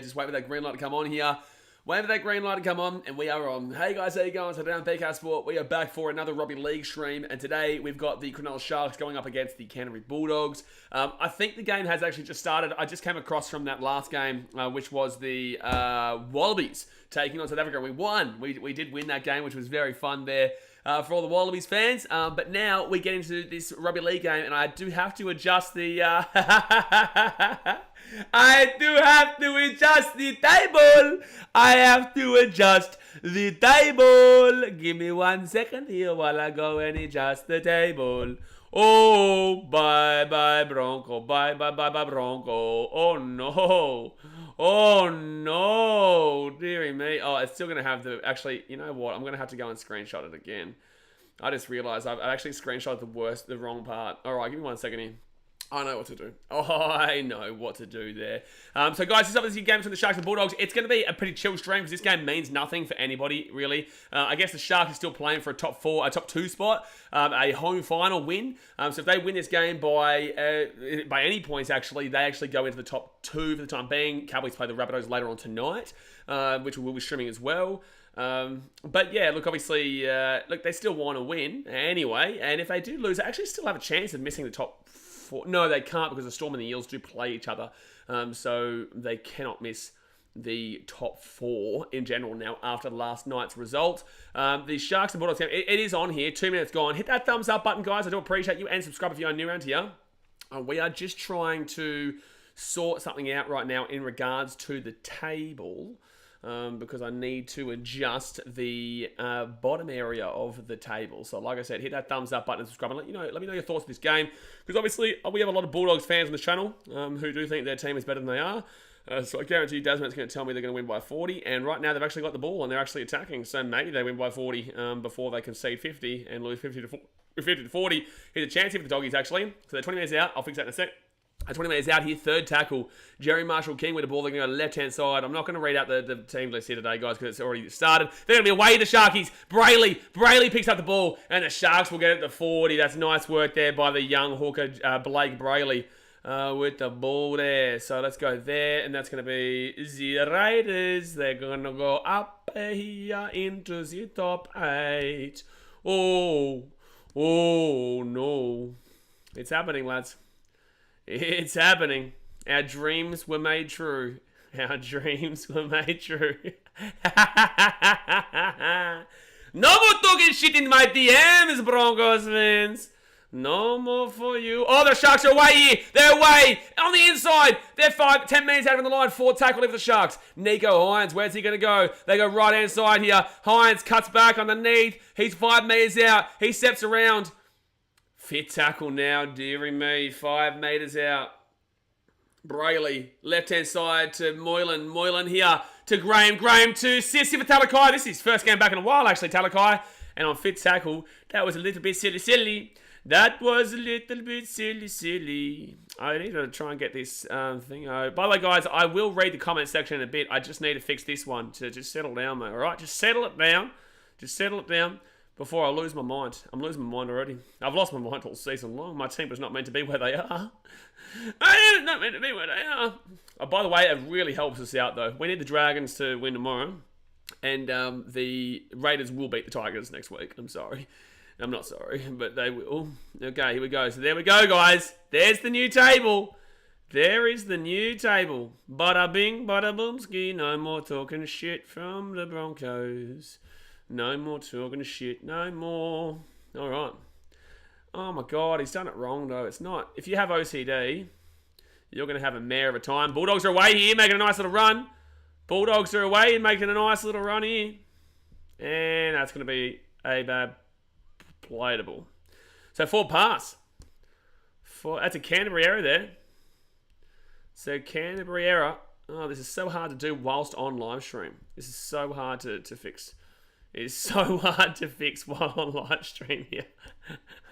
Just wait for that green light to come on here. Wait for that green light to come on, and we are on. Hey guys, how you going? So today on BKR Sport, we are back for another Rugby League stream, and today we've got the Cronulla Sharks going up against the Canterbury Bulldogs. I think the game has actually just started. I just came across from that last game, which was the Wallabies taking on South Africa. We won. We did win that game, which was very fun there. For all the Wallabies fans, but now we get into this Rugby League game, and I do have to adjust the. I do have to adjust the table. I have to adjust the table. Give me 1 second here while I go and adjust the table. Oh, bye bye Bronco, bye bye bye bye Bronco. Oh no. Oh no, dearie me. Oh, it's still going to have the... Actually, you know what? I'm going to have to go and screenshot it again. I just realized I've actually screenshotted the wrong part. All right, give me 1 second here. I know what to do. Oh, I know what to do there. So, guys, this is obviously games from the Sharks and Bulldogs. It's going to be a pretty chill stream because this game means nothing for anybody, really. I guess the Sharks are still playing for a top 2 spot, a home final win. So, if they win this game by any points, actually, they actually go into the top 2 for the time being. Cowboys play the Rabbitohs later on tonight, which we'll be streaming as well. But yeah, look, obviously, they still want to win anyway. And if they do lose, they actually still have a chance of missing the top 4. No, they can't because the Storm and the Eels do play each other. So they cannot miss the top 4 in general now after last night's result. The Sharks and Bulldogs game, it is on here. 2 minutes gone. Hit that thumbs up button, guys. I do appreciate you. And subscribe if you're new around here. We are just trying to sort something out right now in regards to the table. Because I need to adjust the bottom area of the table. So like I said, hit that thumbs up button and subscribe, and let me know your thoughts on this game. Because obviously we have a lot of Bulldogs fans on this channel who do think their team is better than they are. So I guarantee you Dasman's going to tell me they're going to win by 40. And right now they've actually got the ball and they're actually attacking. So maybe they win by 40 before they concede 50 and lose 50 to 40. Here's a chance here for the Doggies actually. So they're 20 minutes out. I'll fix that in a sec. 20 minutes out here, third tackle. Jerry Marshall-King with the ball. They're going to go left-hand side. I'm not going to read out the team list here today, guys, because it's already started. They're going to be away, the Sharkies. Brayley picks up the ball, and the Sharks will get it to 40. That's nice work there by the young hooker, Blake Brayley, with the ball there. So let's go there, and that's going to be the Raiders. They're going to go up here into the top 8. Oh, no. It's happening, lads. It's happening. Our dreams were made true. Our dreams were made true. No more talking shit in my DMs, Broncos fans. No more for you. Oh, the Sharks are away here. They're away. On the inside. They're 10 minutes out of the line. 4 tackle for the Sharks. Nico Hines, where's he going to go? They go right-hand side here. Hines cuts back underneath. He's 5 meters out. He steps around. Fit tackle now, dearie me. 5 meters out. Brayley, left-hand side to Moylan. Moylan here to Graham. Graham to Sissy for Talakai. This is his first game back in a while, actually, Talakai. And on fit tackle, that was a little bit silly. That was a little bit silly. I need to try and get this thing. By the way, guys, I will read the comment section in a bit. I just need to fix this one to just settle down, mate. All right, just settle it down. Just settle it down. Before I lose my mind. I'm losing my mind already. I've lost my mind all season long. My team was not meant to be where they are. It's not meant to be where they are. Oh, by the way, it really helps us out, though. We need the Dragons to win tomorrow. And the Raiders will beat the Tigers next week. I'm sorry. I'm not sorry, but they will. Okay, here we go. So there we go, guys. There's the new table. There is the new table. Bada bing, bada boomski. No more talking shit from the Broncos. No more talking shit, no more. All right. Oh, my God, he's done it wrong, though. It's not. If you have OCD, you're going to have a mare of a time. Bulldogs are away here, making a nice little run. Bulldogs are away and making a nice little run here. And that's going to be a bad playable. So, forward pass. That's a Canterbury error there. So, Canterbury error. Oh, this is so hard to do whilst on live stream. This is so hard to fix. It's so hard to fix while on live stream here.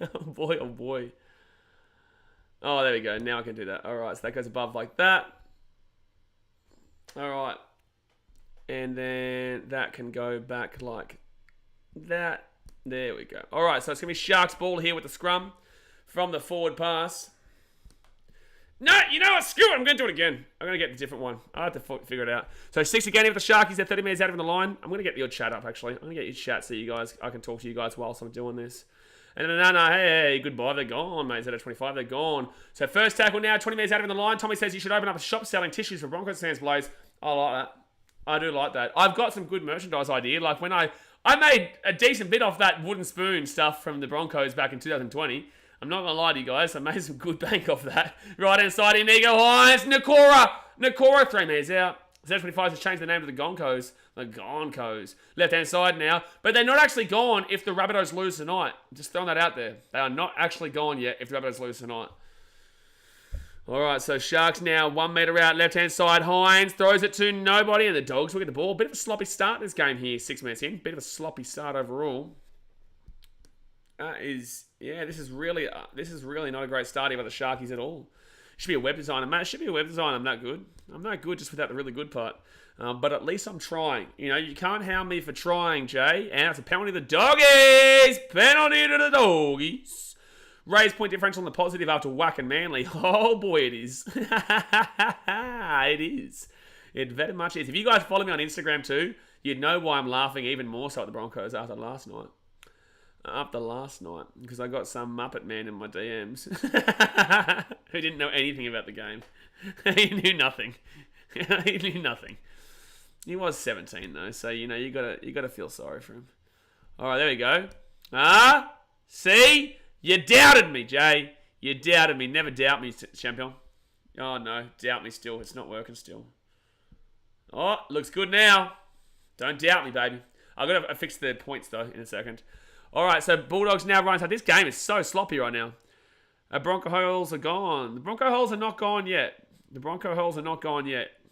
Oh boy. Oh, there we go. Now I can do that. All right, so that goes above like that. All right. And then that can go back like that. There we go. All right, so it's going to be Sharks ball here with the scrum from the forward pass. No, you know what? Screw it. I'm going to do it again. I'm going to get a different one. I'll have to figure it out. So 6 again with the Sharkies. They're 30 minutes out of the line. I'm going to get your chat up, actually. I'm going to get your chat so I can talk to you guys whilst I'm doing this. And no, hey, goodbye. They're gone, mate. Instead of 25, they're gone. So first tackle now, 20 minutes out of the line. Tommy says you should open up a shop selling tissues for Broncos fans, Blaze. I like that. I do like that. I've got some good merchandise idea. Like when I made a decent bit off that wooden spoon stuff from the Broncos back in 2020. I'm not going to lie to you guys. I made some good bank off that. Right hand side, Inigo Hines. Nakora, 3 minutes out. Z25 has changed the name to the Goncos. The Goncos. Left hand side now. But they're not actually gone if the Rabbitohs lose tonight. Just throwing that out there. They are not actually gone yet if the Rabbitohs lose tonight. Alright, so Sharks now 1 metre out. Left hand side, Hines throws it to nobody. And the Dogs will get the ball. Bit of a sloppy start in this game here. 6 minutes in. Bit of a sloppy start overall. This is really not a great start here by the Sharkies at all. Should be a web designer, mate. Should be a web designer. I'm not good. I'm not good just without the really good part. But at least I'm trying. You know, you can't hound me for trying, Jay. And it's a penalty to the Doggies. Penalty to the Doggies. Raise point differential on the positive after whacking Manly. Oh boy, it is. It is. It very much is. If you guys follow me on Instagram too, you'd know why I'm laughing even more so at the Broncos after last night. Because I got some Muppet man in my DMs who didn't know anything about the game. He knew nothing. He knew nothing. He was 17 though, so you know you gotta feel sorry for him. All right, there we go. See, you doubted me, Jay. You doubted me. Never doubt me, champion. Oh no, doubt me still. It's not working still. Oh, looks good now. Don't doubt me, baby. I've got to fix the points though in a second. Alright, so Bulldogs now run. So this game is so sloppy right now. Bronco holes are gone. The Bronco holes are not gone yet.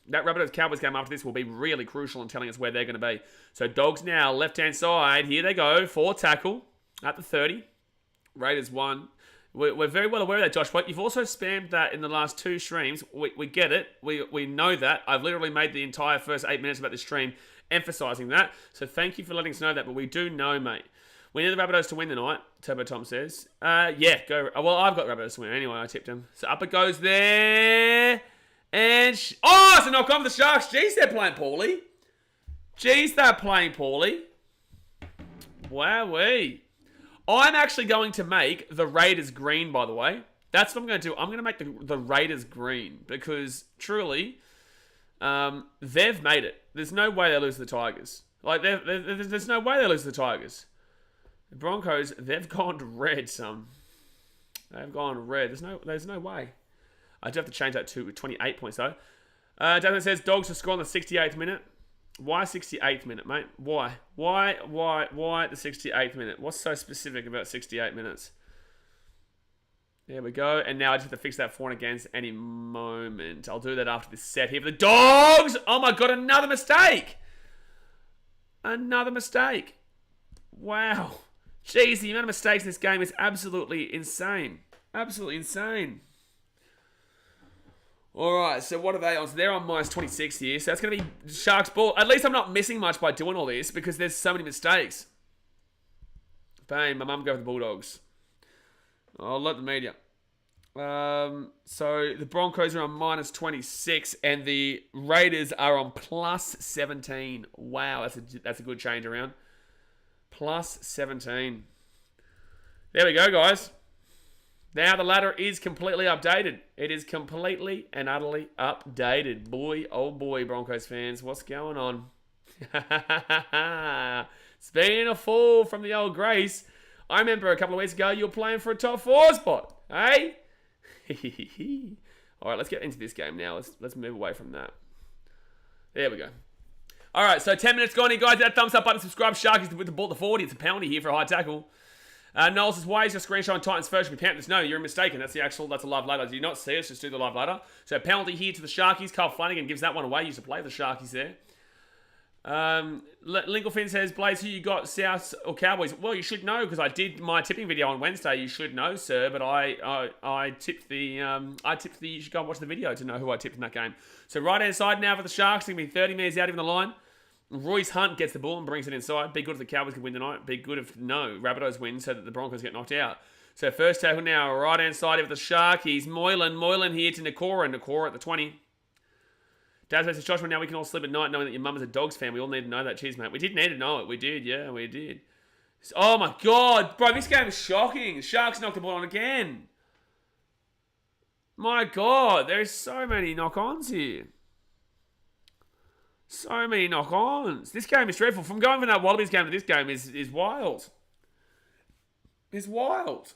That Rabbitohs Cowboys game after this will be really crucial in telling us where they're going to be. So Dogs now, left-hand side. Here they go. 4 tackle at the 30. Raiders 1. We're very well aware of that, Josh. But you've also spammed that in the last 2 streams. We get it. We know that. I've literally made the entire first 8 minutes about this stream emphasising that. So thank you for letting us know that. But we do know, mate. We need the Rabbitohs to win tonight, Turbo Tom says. Yeah, go. Well, I've got Rabbitohs to win anyway. I tipped them. So up it goes there. And... it's a knock on for the Sharks. Jeez, they're playing poorly. Wowee. I'm actually going to make the Raiders green, by the way. That's what I'm going to do. I'm going to make the Raiders green. Because, truly, they've made it. There's no way they lose to the Tigers. Like, there's no way they lose to the Tigers. The Broncos, they've gone red, son. They've gone red. There's no way. I do have to change that to 28 points, though. Jonathan says, Dogs to score on the 68th minute. Why 68th minute, mate? Why the 68th minute? What's so specific about 68 minutes? There we go. And now I just have to fix that for and against any moment. I'll do that after this set here for the Dogs. Oh, my God, another mistake. Wow. Jeez, the amount of mistakes in this game is absolutely insane. Absolutely insane. Alright, so what are they on? So they're on minus 26 here. So that's going to be Sharks ball. At least I'm not missing much by doing all this because there's so many mistakes. Bang, my mum go for the Bulldogs. I'll let the media. So the Broncos are on minus 26 and the Raiders are on plus 17. Wow, that's a good change around. Plus 17. There we go, guys. Now the ladder is completely updated. It is completely and utterly updated. Boy, oh boy, Broncos fans. What's going on? It's been a fall from the old Grace. I remember a couple of weeks ago you were playing for a top 4 spot. Hey? All right, let's get into this game now. Let's move away from that. There we go. All right, so 10 minutes gone here, guys. That thumbs up button, subscribe. Sharkies with the ball to 40. It's a penalty here for a high tackle. Noel says, why is your screenshot on Titans first? We Panthers. No, you're mistaken. That's a live ladder. Do you not see us? Just do the live ladder. So penalty here to the Sharkies. Carl Flanagan gives that one away. Used to play the Sharkies there. Linklefin says, Blaze, who you got, South or Cowboys? Well, you should know because I did my tipping video on Wednesday. You should know, sir. But I tipped the you should go and watch the video to know who I tipped in that game. So right hand side now for the Sharks. It's going to be 30 minutes out in the line. Royce Hunt gets the ball and brings it inside. Be good if the Cowboys can win tonight. Be good if no Rabbitohs win so that the Broncos get knocked out. So first tackle now, right-hand side of the Sharkies. Moylan here to Nakora at the 20. Daz versus Joshua, now we can all sleep at night knowing that your mum is a Dogs fan. We all need to know that. Cheers, mate. We did need to know it. We did, yeah, we did. Oh, my God. Bro, this game is shocking. The Sharks knocked the ball on again. My God, there's so many knock-ons here. So many knock-ons. This game is dreadful. From going from that Wallabies game to this game is wild. It's wild.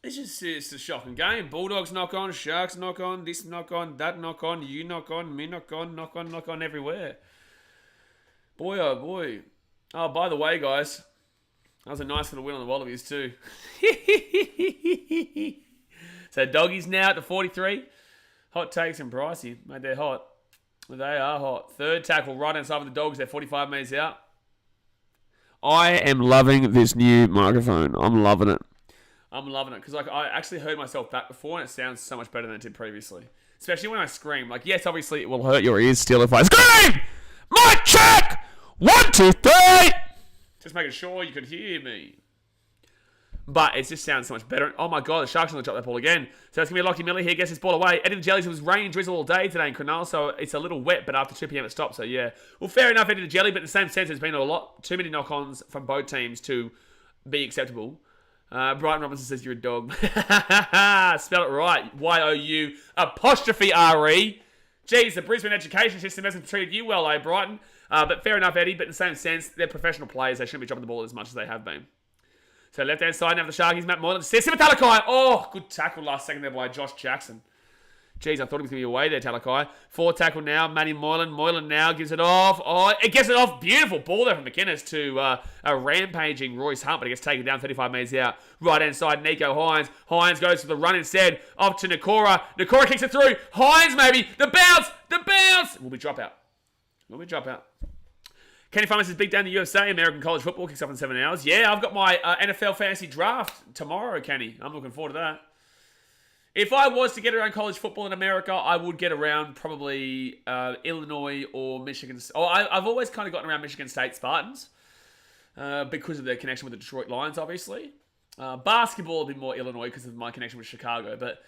It's a shocking game. Bulldogs knock on, Sharks knock on, this knock on, that knock on, you knock on, me knock on everywhere. Boy, oh boy. Oh, by the way, guys, that was a nice little win on the Wallabies too. So doggies now at the 43. Hot takes and pricey. Mate, they're hot. They are hot. Third tackle right inside of the Dogs. They're 45 metres out. I am loving this new microphone. I'm loving it. Because I actually heard myself back before and it sounds so much better than it did previously. Especially when I scream. Like, yes, obviously it will hurt your ears still if I scream! Mic check! 1, 2, 3! Just making sure you could hear me. But it just sounds so much better. Oh my God, the Sharks are going to drop that ball again. So it's going to be Lockie Miller here, gets his ball away. Eddie the Jellies, it was rain and drizzle all day today in Cronulla, so it's a little wet, but after 2 p.m. it stopped, so yeah. Well, fair enough, Eddie the Jelly, but in the same sense, there's been too many knock-ons from both teams to be acceptable. Brighton Robinson says you're a dog. Spell it right. Y-O-U apostrophe R-E. Geez, the Brisbane education system hasn't treated you well, Brighton? But fair enough, Eddie, but in the same sense, they're professional players. They shouldn't be dropping the ball as much as they have been. So left-hand side now for the Sharkies, Matt Moylan. Sim Talakai. Oh, good tackle last second there by Josh Jackson. Jeez, I thought he was going to be away there, Talakai. Forward tackle now, Matty Moylan. Moylan now gives it off. Oh, it gets it off. Beautiful ball there from McInnes to a rampaging Royce Hunt, but it gets taken down 35 metres out. Right-hand side, Nico Hines. Hines goes for the run instead. Off to Nakora. Nakora kicks it through. Hines, maybe. The bounce. Will be drop out. Kenny Farmer says, big day in the USA. American college football kicks off in 7 hours. Yeah, I've got my NFL fantasy draft tomorrow, Kenny. I'm looking forward to that. If I was to get around college football in America, I would get around probably Illinois or Michigan. I've always kind of gotten around Michigan State Spartans because of their connection with the Detroit Lions, obviously. Basketball would be more Illinois because of my connection with Chicago. But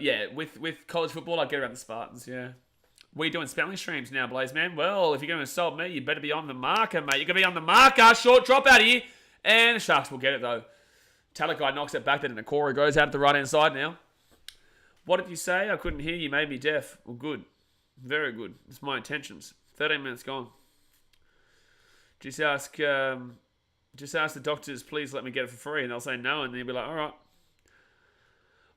yeah, with college football, I'd get around the Spartans, yeah. We're doing spelling streams now, Blaze, man. Well, if you're going to insult me, you better be on the marker, mate. You're going to be on the marker. Short drop out here. And the Sharks will get it, though. Talakai knocks it back. Then Nakora goes out to the right-hand side now. What did you say? I couldn't hear you. Made me deaf. Well, good. Very good. It's my intentions. 13 minutes gone. Just ask the doctors, please let me get it for free. And they'll say no. And then you'll be like, all right.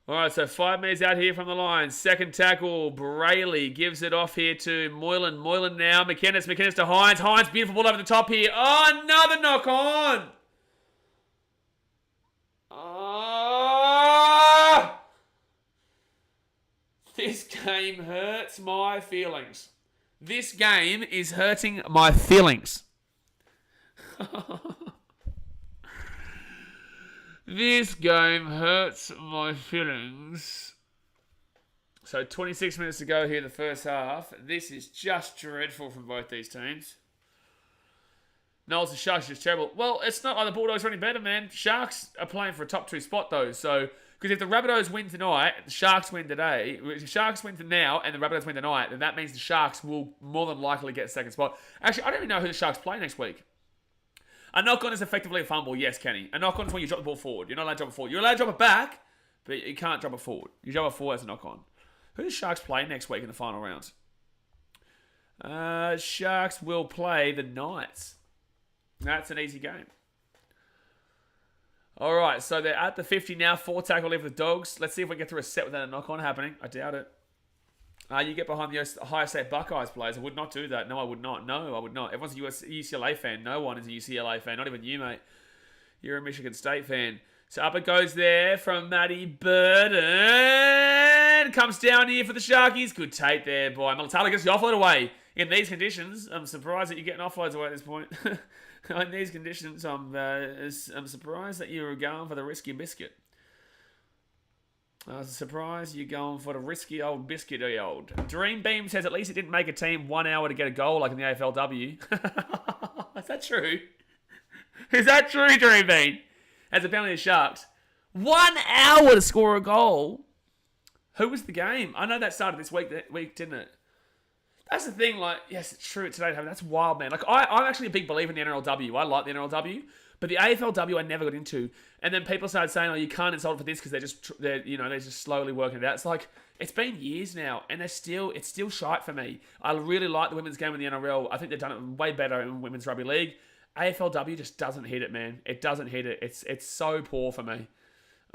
All right, so 5 minutes out here from the line. Second tackle, Brayley gives it off here to Moylan. Moylan now, McInnes to Hines. Hines, beautiful ball over the top here. Oh, another knock on. Oh! This game hurts my feelings. This game is hurting my feelings. This game hurts my feelings. So 26 minutes to go here in the first half. This is just dreadful from both these teams. Knowles, the Sharks are just terrible. Well, it's not like the Bulldogs are any better, man. Sharks are playing for a top 2 spot, though. So, because if the Rabbitohs win tonight, the Sharks win today. If the Sharks win now and the Rabbitohs win tonight, then that means the Sharks will more than likely get second spot. Actually, I don't even know who the Sharks play next week. A knock-on is effectively a fumble, yes, Kenny. A knock-on is when you drop the ball forward. You're not allowed to drop it forward. You're allowed to drop it back, but you can't drop it forward. You drop it forward as a knock-on. Who does Sharks play next week in the final round? Sharks will play the Knights. That's an easy game. All right, so they're at the 50 now. 4 tackle leave for the Dogs. Let's see if we get through a set without a knock-on happening. I doubt it. You get behind the Ohio State Buckeyes players. I would not do that. No, I would not. Everyone's a UCLA fan. No one is a UCLA fan. Not even you, mate. You're a Michigan State fan. So up it goes there from Matty Burden. Comes down here for the Sharkies. Good tape there by Malatala. Gets the offload away. In these conditions, I'm surprised that you're getting offloads away at this point. In these conditions, I'm surprised that you're going for the risky biscuit. I was surprised you're going for the risky old biscuit, old. Dream Beam says at least it didn't make a team 1 hour to get a goal like in the AFLW. Is that true? Is that true, Dream Beam? As apparently the Sharks. 1 hour to score a goal. Who was the game? I know that started this week, didn't it? That's the thing, like, yes, it's true, today happened. That's wild, man. Like, I'm actually a big believer in the NRLW. I like the NRLW, but the AFLW I never got into. And then people started saying, oh, you can't insult it for this because they're just slowly working it out. It's like, it's been years now, and it's still shite for me. I really like the women's game in the NRL. I think they've done it way better in women's rugby league. AFLW just doesn't hit it, man. It doesn't hit it. It's so poor for me.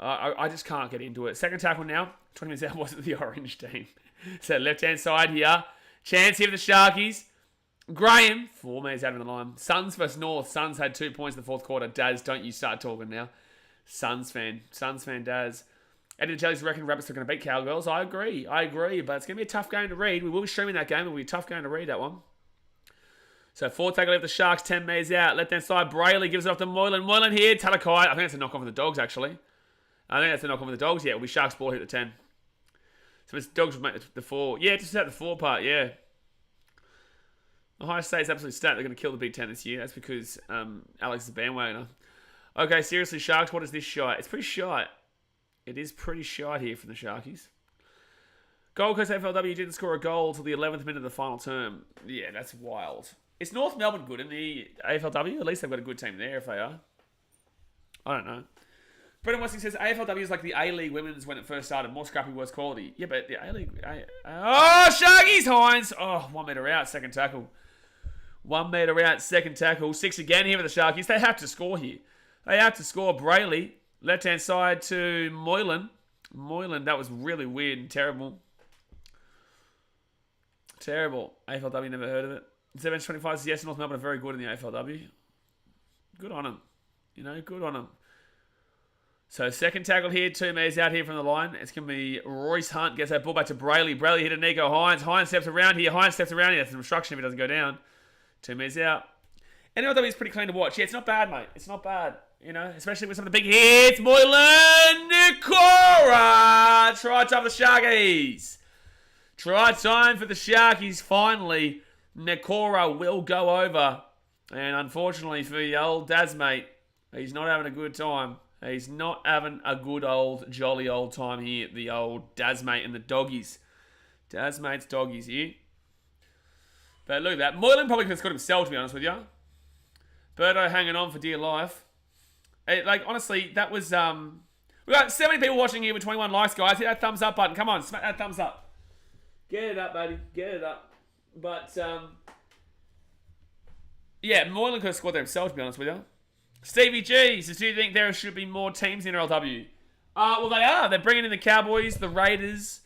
I just can't get into it. Second tackle now. 20 minutes out wasn't the orange team. So left-hand side here. Chance here for the Sharkies. Graham, 4 minutes out of the line. Suns versus North. Suns had 2 points in the fourth quarter. Daz, don't you start talking now. Suns fan, Daz. Eddie the Jellies reckon Rabbits are going to beat Cowgirls. I agree, but it's going to be a tough game to read. We will be streaming that game. It will be a tough game to read, that one. So forward tackle left the Sharks, 10 metres out. Left-hand side, Brayley gives it off to Moylan. Moylan here, Talakai. I think that's a knock-off of the Dogs, actually. I think that's a knock-off of the Dogs. Yeah, it'll be Sharks ball here at the 10. So it's Dogs will make the 4. Yeah, just at the 4 part, yeah. Ohio State's absolutely stat. They're going to kill the Big Ten this year. That's because Alex is a bandwagoner. Okay, seriously, Sharks, what is this shite? It's pretty shite. It is pretty shite here from the Sharkies. Gold Coast FLW didn't score a goal till the 11th minute of the final term. Yeah, that's wild. Is North Melbourne good in the AFLW? At least they've got a good team there if they are. I don't know. Brendan Westing says AFLW is like the A-League women's when it first started. More scrappy, worse quality. Yeah, but the A-League... Oh, Sharkies, Hines! Oh, 1 metre out, second tackle. 1 metre out, second tackle. 6 again here for the Sharkies. They have to score here. They have to score. Brayley, left-hand side to Moylan. Moylan, that was really weird and terrible. Terrible. AFLW, never heard of it. 725 says, yes, North Melbourne are very good in the AFLW. Good on them. Good on them. So second tackle here, 2 metres out here from the line. It's going to be Royce Hunt. Gets that ball back to Brayley. Brayley hit a Nico Hines. Hines steps around here. That's an obstruction if it doesn't go down. 2 metres out. NRLW is pretty clean to watch. Yeah, it's not bad, mate. It's not bad. Especially with some of the big hits. Moylan, Nikora. Try time for the Sharkies. Try time for the Sharkies. Finally, Nikora will go over. And unfortunately for the old Daz, mate, he's not having a good time. He's not having a good old, jolly old time here. The old Dazmate and the doggies. Dazmate's doggies here. But look at that. Moylan probably could have scored himself, to be honest with you. Birdo hanging on for dear life. Honestly, that was... we got 70 people watching here with 21 likes, guys. Hit that thumbs up button. Come on, smack that thumbs up. Get it up, buddy. Get it up. But, yeah, Moylan could have scored that himself, to be honest with you. Stevie G says, do you think there should be more teams in NRLW? Well, they are. They're bringing in the Cowboys, the Raiders,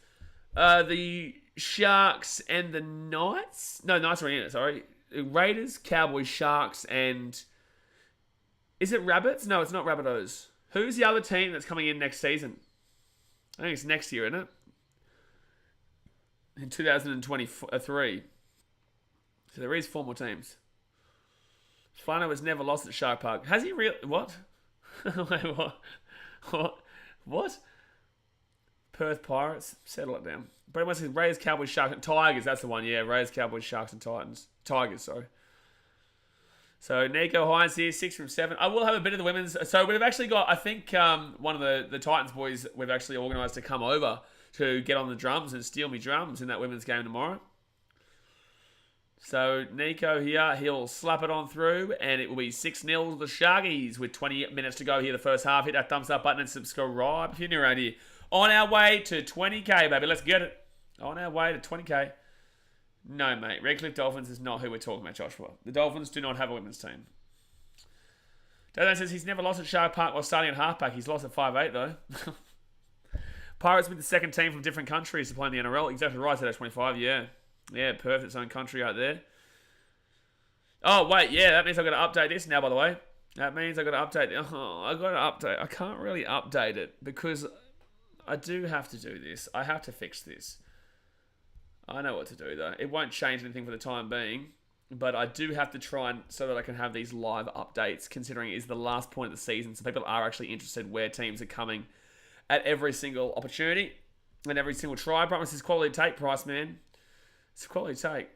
the Sharks, and the Knights. No, Knights are in it, sorry. Raiders, Cowboys, Sharks, and... Is it Rabbits? No, it's not Rabbitohs. Who's the other team that's coming in next season? I think it's next year, isn't it? In 2023. So there is 4 more teams. Flano has never lost at Shark Park. Has he really? What? Wait, what? What? Perth Pirates. Settle it down. Brett West says Raiders, Cowboys, Sharks, and Tigers. That's the one. Yeah, Raiders, Cowboys, Sharks, and Titans. Tigers, sorry. So Nico Hines here, 6 from 7. I will have a bit of the women's. So we've actually got, I think, one of the Titans boys we've actually organised to come over to get on the drums and steal me drums in that women's game tomorrow. So Nico here, he'll slap it on through, and it will be 6-0 to the Sharkies with 20 minutes to go here the first half. Hit that thumbs up button and subscribe if you're new around here. On our way to 20k, baby. Let's get it. On our way to 20k. No, mate. Redcliffe Dolphins is not who we're talking about, Joshua. The Dolphins do not have a women's team. Dado says he's never lost at Shark Park while starting at halfback. He's lost at 5'8", though. Pirates with the second team from different countries to play in the NRL. Exactly right, so 25, yeah. Yeah, Perth, its own country out there. Oh, wait, yeah, that means I've got to update this now, by the way. That means I've got to update... Oh, I've got to update. I can't really update it because I do have to do this. I have to fix this. I know what to do, though. It won't change anything for the time being, but I do have to try and so that I can have these live updates, considering it is the last point of the season, so people are actually interested where teams are coming at every single opportunity and every single try. Promise is quality take, Price, man. It's a quality take.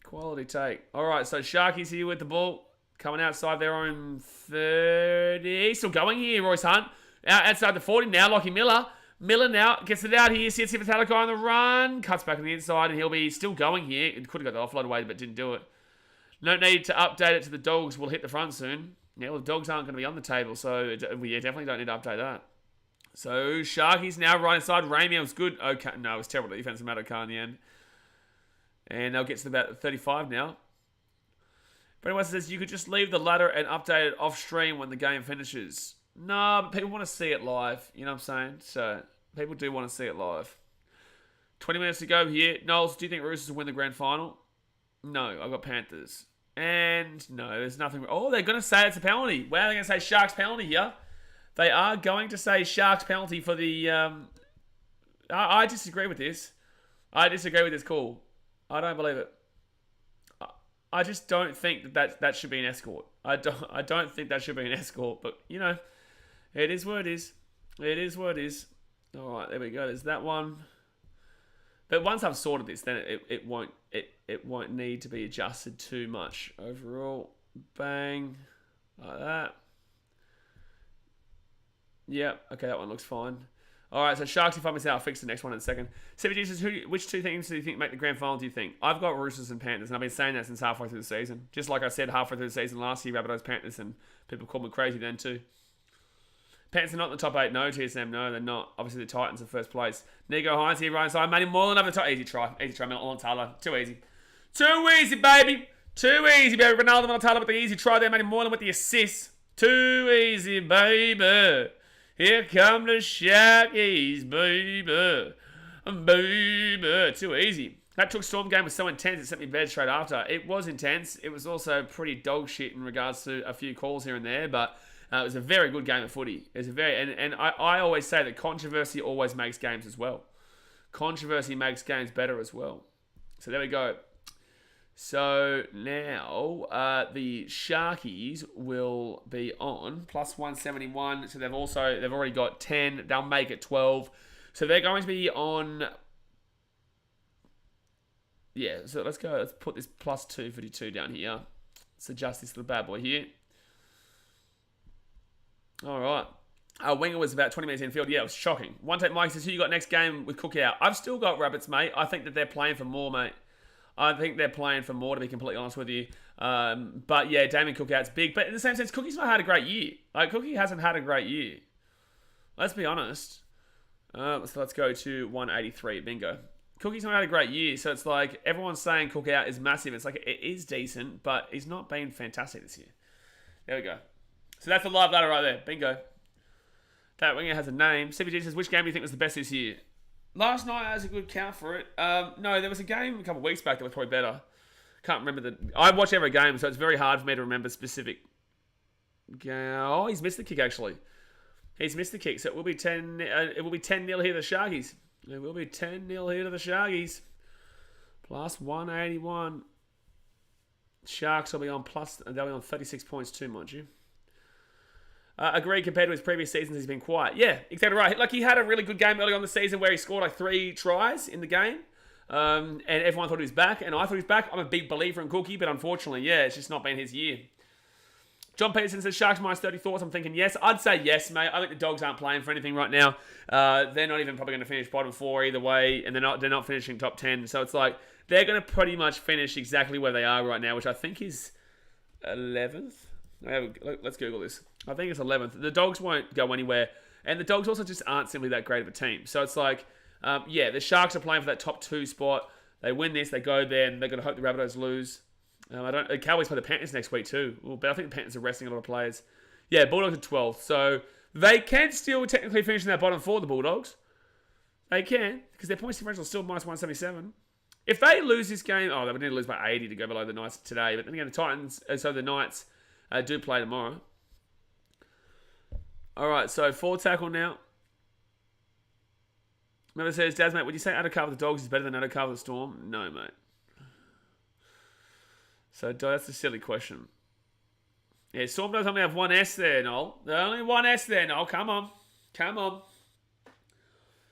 Quality take. All right, so Sharkies here with the ball. Coming outside their own 30. Still going here, Royce Hunt. Outside the 40 now, Lockie Miller. Miller now gets it out here, sees Talakai on the run, cuts back on the inside, and he'll be still going here. It could have got the offload away, but didn't do it. No need to update it to the Dogs. We'll hit the front soon. Yeah, well, the Dogs aren't going to be on the table, so we definitely don't need to update that. So, Sharkies now right inside. Ramey was good. Okay, no, it was terrible defense from Matokar in the end. And they'll get to about 35 now. Brendan West says, you could just leave the ladder and update it off stream when the game finishes. No, but people want to see it live. You know what I'm saying? So, people do want to see it live. 20 minutes to go here. Knowles, do you think Roosters will win the grand final? No, I've got Panthers. And no, there's nothing. Oh, they're going to say it's a penalty. Wow, they're going to say Sharks penalty here. They are going to say Sharks penalty for the... I disagree with this. I disagree with this call. I don't believe it. I just don't think that should be an escort. I don't think that should be an escort. But, you know, it is what it is. It is what it is. All right, there we go. There's that one. But once I've sorted this, then it won't need to be adjusted too much. Overall, bang, like that. Yep, okay, that one looks fine. All right, so Sharks, if I miss out, I'll fix the next one in a second. CBG says, which two teams do you think make the grand final, do you think? I've got Roosters and Panthers, and I've been saying that since halfway through the season. Just like I said halfway through the season last year, Rabbitohs, Panthers, and people called me crazy then too. Panthers are not in the top 8, no. TSM, no, they're not. Obviously, the Titans are first place. Nico Hines here, right side. Matty Moylan over the top. Easy try, Militala. Too easy. Too easy, baby. Too easy, baby. Ronaldo Militala with the easy try there. Matty Moylan with the assist. Too easy, baby. Here come the Sharkies, baby. Baby. Too easy. That took Storm game was so intense, it sent me bed straight after. It was intense. It was also pretty dog shit in regards to a few calls here and there, but... it was a very good game of footy. It was a very, and I always say that controversy always makes games as well. Controversy makes games better as well. So there we go. So now the Sharkies will be on plus 171. So they've already got 10. They'll make it 12. So they're going to be on. Yeah. So let's go. Let's put this plus 252 down here. Let's adjust this little bad boy here. All right. Winger was about 20 minutes in field. Yeah, it was shocking. One take Mike says, who you got next game with Cook out? I've still got Rabbits, mate. I think that they're playing for more, mate. I think they're playing for more, to be completely honest with you. But yeah, Damien Cook out's big. But in the same sense, Cookie's not had a great year. Like, Cookie hasn't had a great year. Let's be honest. So let's go to 183. Bingo. Cookie's not had a great year. So it's like, everyone's saying Cook out is massive. It's like, it is decent, but he's not been fantastic this year. There we go. So that's the live ladder right there. Bingo. That winger has a name. CBG says, which game do you think was the best this year? Last night has a good count for it. No, there was a game a couple of weeks back that was probably better. Can't remember I watch every game, so it's very hard for me to remember specific. Oh, he's missed the kick actually. He's missed the kick, so it will be 10. It will be 10-0 here to the Sharkies. It will be 10-0 here to the Sharkies. Plus 181. Sharks will be on plus. They'll be on 36 points too, mind you. Agreed, compared to his previous seasons, he's been quiet. Yeah, exactly right. Like, he had a really good game early on the season where he scored like 3 tries in the game. And everyone thought he was back, and I thought he was back. I'm a big believer in Cookie, but unfortunately, yeah, it's just not been his year. John Peterson says, Sharks minus 30 thoughts. I'm thinking yes. I'd say yes, mate. I think the Dogs aren't playing for anything right now. They're not even probably going to finish bottom 4 either way, and they're not finishing top 10. So it's like, they're going to pretty much finish exactly where they are right now, which I think is 11th. Let's Google this. I think it's 11th. The Dogs won't go anywhere. And the Dogs also just aren't simply that great of a team. So it's like, yeah, the Sharks are playing for that top 2 spot. They win this, they go there, and they're going to hope the Rabbitohs lose. The Cowboys play the Panthers next week too. But I think the Panthers are resting a lot of players. Yeah, Bulldogs are 12th. So they can still technically finish in that bottom 4, the Bulldogs. They can, because their points differential is still minus 177. If they lose this game, they would need to lose by 80 to go below the Knights today. But then again, the Titans, so the Knights do play tomorrow. All right, so 4 tackle now. Remember says, Daz, mate, would you say Addo with the Dogs is better than Addo with the Storm? No, mate. So that's a silly question. Yeah, Storm does only have one S there, Noel. There's only one S there, Noel. Come on. Come on.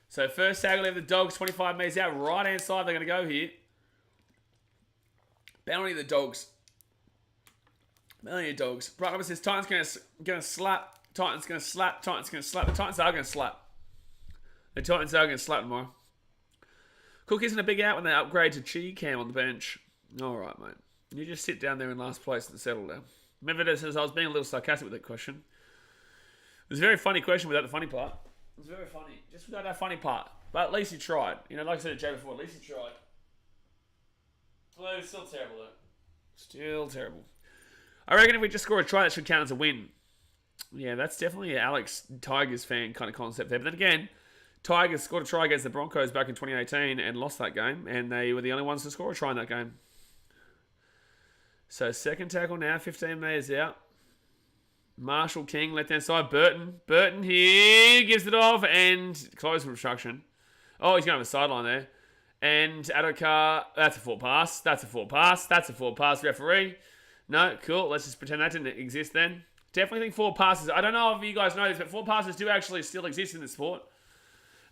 So first tackle of the Dogs, 25 metres out. Right-hand side, they're going to go here. Penalty the Dogs. Penalty the Dogs. Right, number says, Titans going to slap Titans going to slap. Titans going to slap. The Titans are going to slap. The Titans are going to slap tomorrow. Cook isn't a big out when they upgrade to Chi Cam on the bench. All right, mate. You just sit down there in last place and settle down. Remember, says I was being a little sarcastic with that question. It was a very funny question without the funny part. It was very funny. Just without that funny part. But at least you tried. You know, like I said to Jay before, at least you tried. Well, it's still terrible, though. Still terrible. I reckon if we just score a try, that should count as a win. Yeah, that's definitely an Alex Tigers fan kind of concept there. But then again, Tigers scored a try against the Broncos back in 2018 and lost that game. And they were the only ones to score a try in that game. So second tackle now, 15 metres out. Marshall King, left-hand side. Burton here, gives it off and close obstruction. Oh, he's going to the sideline there. And Adokar, that's a full pass. That's a full pass. That's a full pass, referee. No, cool. Let's just pretend that didn't exist then. Definitely think forward passes. I don't know if you guys know this, but forward passes do actually still exist in the sport.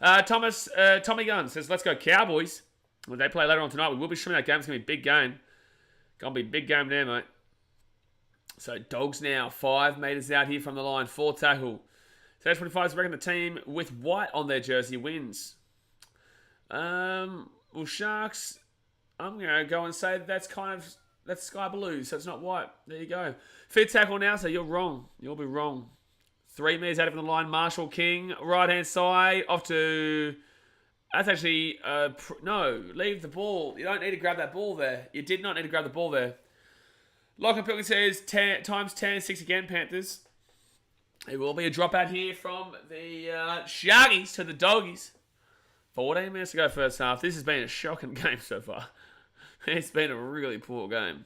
Tommy Gunn says, let's go Cowboys. When they play later on tonight, we will be streaming that game. It's going to be a big game. Going to be a big game there, mate. So, Dogs now, 5 metres out here from the line. 4 tackle. So, 25 is reckon the team with white on their jersey wins. Well, Sharks, I'm going to go and say that's sky blue, so it's not white. There you go. Fifth tackle now, so you're wrong. You'll be wrong. 3 metres out from the line. Marshall King, right-hand side, off to... That's actually... no, leave the ball. You don't need to grab that ball there. You did not need to grab the ball there. Lachlan Pilkey says, times 10, 6 again, Panthers. It will be a dropout here from the Sharkies to the Doggies. 14 minutes to go first half. This has been a shocking game so far. It's been a really poor game.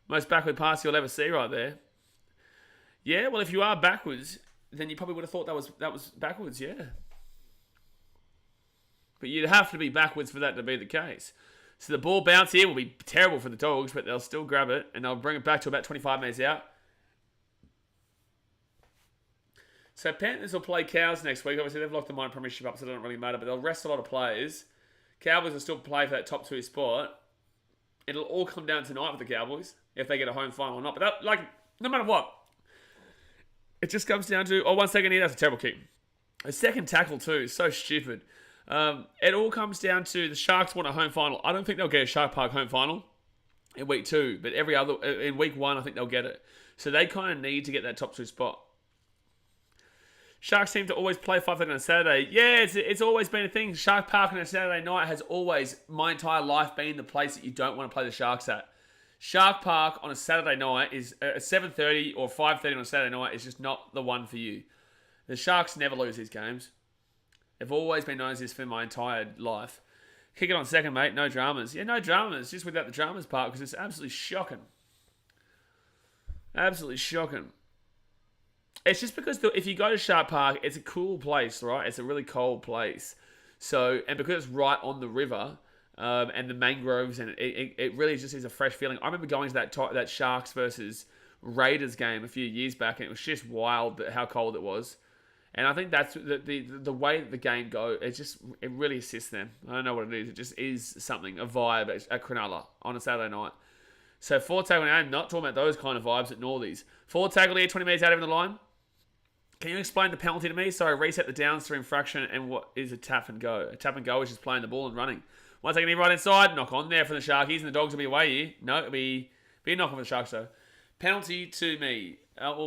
Most backward pass you'll ever see right there. Yeah, well, if you are backwards, then you probably would have thought that was backwards, yeah. But you'd have to be backwards for that to be the case. So the ball bounce here will be terrible for the Dogs, but they'll still grab it, and they'll bring it back to about 25 metres out. So Panthers will play Cows next week. Obviously, they've locked the minor premiership up, so it doesn't really matter, but they'll rest a lot of players. Cowboys will still play for that top 2 spot. It'll all come down tonight with the Cowboys, if they get a home final or not. But that, no matter what, it just comes down to... Oh, 1 second here, that's a terrible kick. A second tackle too, so stupid. It all comes down to the Sharks want a home final. I don't think they'll get a Shark Park home final in week 2, but in week 1, I think they'll get it. So they kind of need to get that top 2 spot. Sharks seem to always play 5:30 on a Saturday. Yeah, it's always been a thing. Shark Park on a Saturday night has always, my entire life, been the place that you don't want to play the Sharks at. Shark Park on a Saturday night is 7:30 or 5:30 on a Saturday night is just not the one for you. The Sharks never lose these games. They've always been known as this for my entire life. Kick it on second, mate. No dramas. Yeah, no dramas. Just without the dramas part, because it's absolutely shocking. Absolutely shocking. It's just because if you go to Shark Park, it's a cool place, right? It's a really cold place. So, and because it's right on the river, and the mangroves, and it really just is a fresh feeling. I remember going to that Sharks versus Raiders game a few years back, and it was just wild how cold it was. And I think that's the way that the game goes. It really assists them. I don't know what it is. It just is something, a vibe at Cronulla on a Saturday night. So forward tackle now, not talking about those kind of vibes at Northies. Forward tackle here, 20 metres out of the line. Can you explain the penalty to me? Sorry, reset the downs to infraction and what is a tap and go? A tap and go is just playing the ball and running. 1 second here, right inside. Knock on there for the Sharkies, and the Dogs will be away here. No, it'll be a knock on for the Sharks though. Penalty to me.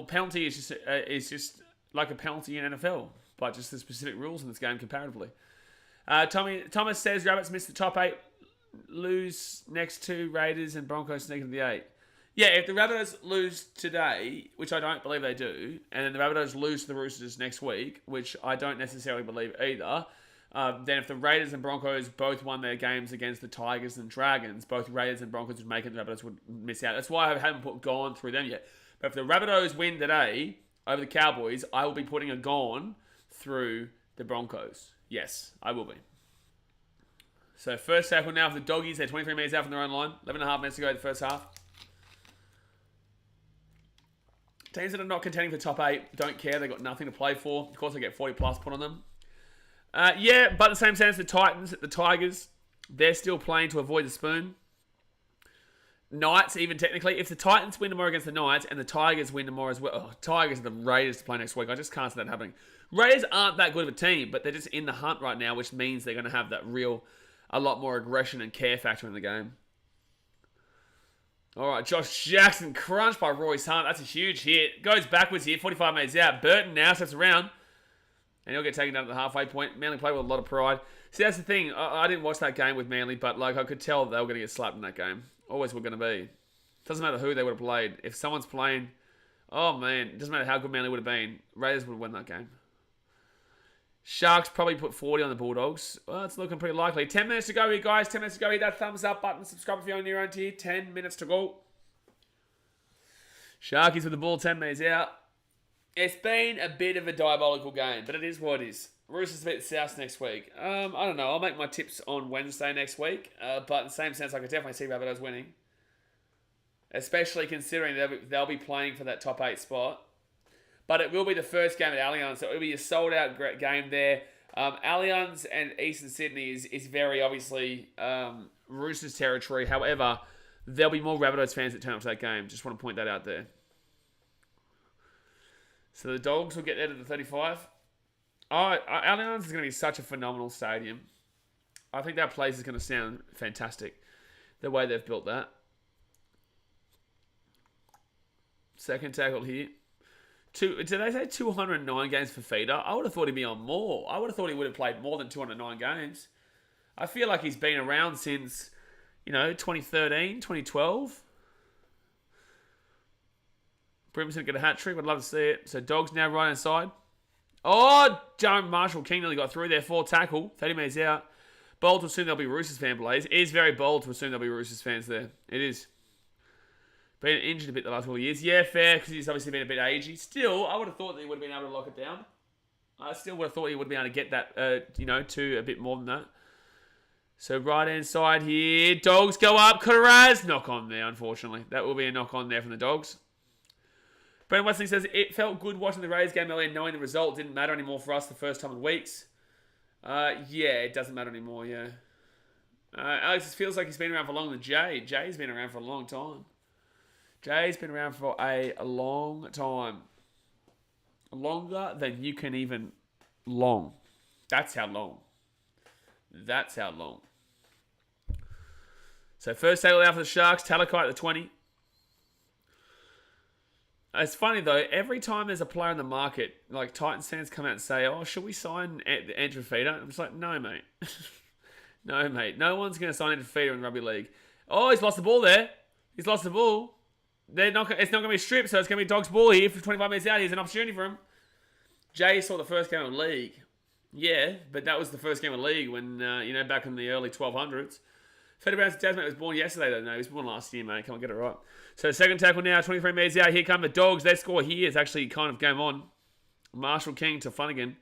Penalty is just like a penalty in NFL, but just the specific rules in this game comparatively. Thomas says Rabbits missed the top 8, lose next to Raiders and Broncos sneak into the 8. Yeah, if the Rabbitohs lose today, which I don't believe they do, and then the Rabbitohs lose to the Roosters next week, which I don't necessarily believe either, then if the Raiders and Broncos both won their games against the Tigers and Dragons, both Raiders and Broncos would make it, the Rabbitohs would miss out. That's why I haven't gone through them yet. But if the Rabbitohs win today over the Cowboys, I will be putting a gone through the Broncos. Yes, I will be. So first tackle now for the Doggies. They're 23 metres out from their own line. 11.5 minutes to go in the first half. Teams that are not contending for top 8 don't care. They've got nothing to play for. Of course, they get 40 plus put on them. Yeah, but in the same sense, the Titans, the Tigers, they're still playing to avoid the spoon. Knights, even technically. If the Titans win tomorrow against the Knights and the Tigers win tomorrow as well. Oh, Tigers and the Raiders to play next week. I just can't see that happening. Raiders aren't that good of a team, but they're just in the hunt right now, which means they're going to have a lot more aggression and care factor in the game. All right, Josh Jackson crunched by Royce Hunt. That's a huge hit. Goes backwards here. 45 metres out. Burton now steps around. And he'll get taken down to the halfway point. Manly play with a lot of pride. See, that's the thing. I didn't watch that game with Manly, but like I could tell they were going to get slapped in that game. Always were going to be. Doesn't matter who they would have played. If someone's playing, oh man, it doesn't matter how good Manly would have been. Raiders would have won that game. Sharks probably put 40 on the Bulldogs. Well, it's looking pretty likely. 10 minutes to go here, guys. 10 minutes to go. Hit that thumbs up button. Subscribe if you're new around here. 10 minutes to go. Sharkies with the ball. 10 minutes out. It's been a bit of a diabolical game, but it is what it is. Roosters beat the South next week. I don't know. I'll make my tips on Wednesday next week. But in the same sense, I could definitely see Rabbitohs winning. Especially considering they'll be playing for that top 8 spot. But it will be the first game at Allianz, so it will be a sold-out game there. Allianz and Eastern Sydney is very obviously Roosters territory. However, there'll be more Rabbitohs fans that turn up to that game. Just want to point that out there. So the Dogs will get there to the 35. Allianz is going to be such a phenomenal stadium. I think that place is going to sound fantastic. The way they've built that. Second tackle here. Did they say 209 games for Feeder? I would have thought he'd be on more. I would have thought he would have played more than 209 games. I feel like he's been around since, 2013, 2012. Brimson get a hat trick. Would love to see it. So Dogs now right hand side. Oh, John Marshall King nearly got through there. 4 tackle. 30 metres out. Bold to assume there'll be Roosters fan plays. It is very bold to assume there'll be Roosters fans there. It is. Been injured a bit the last couple of years. Yeah, fair, because he's obviously been a bit agey. Still, I would have thought that he would have been able to lock it down. I still would have thought he would have been able to get that, to a bit more than that. So right-hand side here. Dogs go up. Kuraz. Knock on there, unfortunately. That will be a knock on there from the Dogs. Brendan Wesley says, it felt good watching the Rays game earlier, knowing the result didn't matter anymore for us the first time in weeks. Yeah, it doesn't matter anymore, yeah. Alex, it feels like he's been around for longer than Jay. Jay's been around for a long time. Jay's been around for a long time. Longer than you can even long. That's how long. That's how long. So first tackle out for the Sharks. Talakai at the 20. It's funny though, every time there's a player in the market, like Titans fans come out and say, oh, should we sign Andrew Feeder? I'm just like, no, mate. No, mate. No one's going to sign Andrew Feeder in rugby league. Oh, he's lost the ball there. He's lost the ball. It's not going to be stripped, so it's going to be Dog's ball here for 25 minutes out. Here's an opportunity for him. Jay saw the first game of league. Yeah, but that was the first game of league when, back in the early 1200s. Feder Brown's Tasman was born yesterday, though. No, he was born last year, mate. Come on, get it right. So second tackle now, 23 metres out. Here come the Dogs. Their score here is actually kind of game on. Marshall King to Flanagan.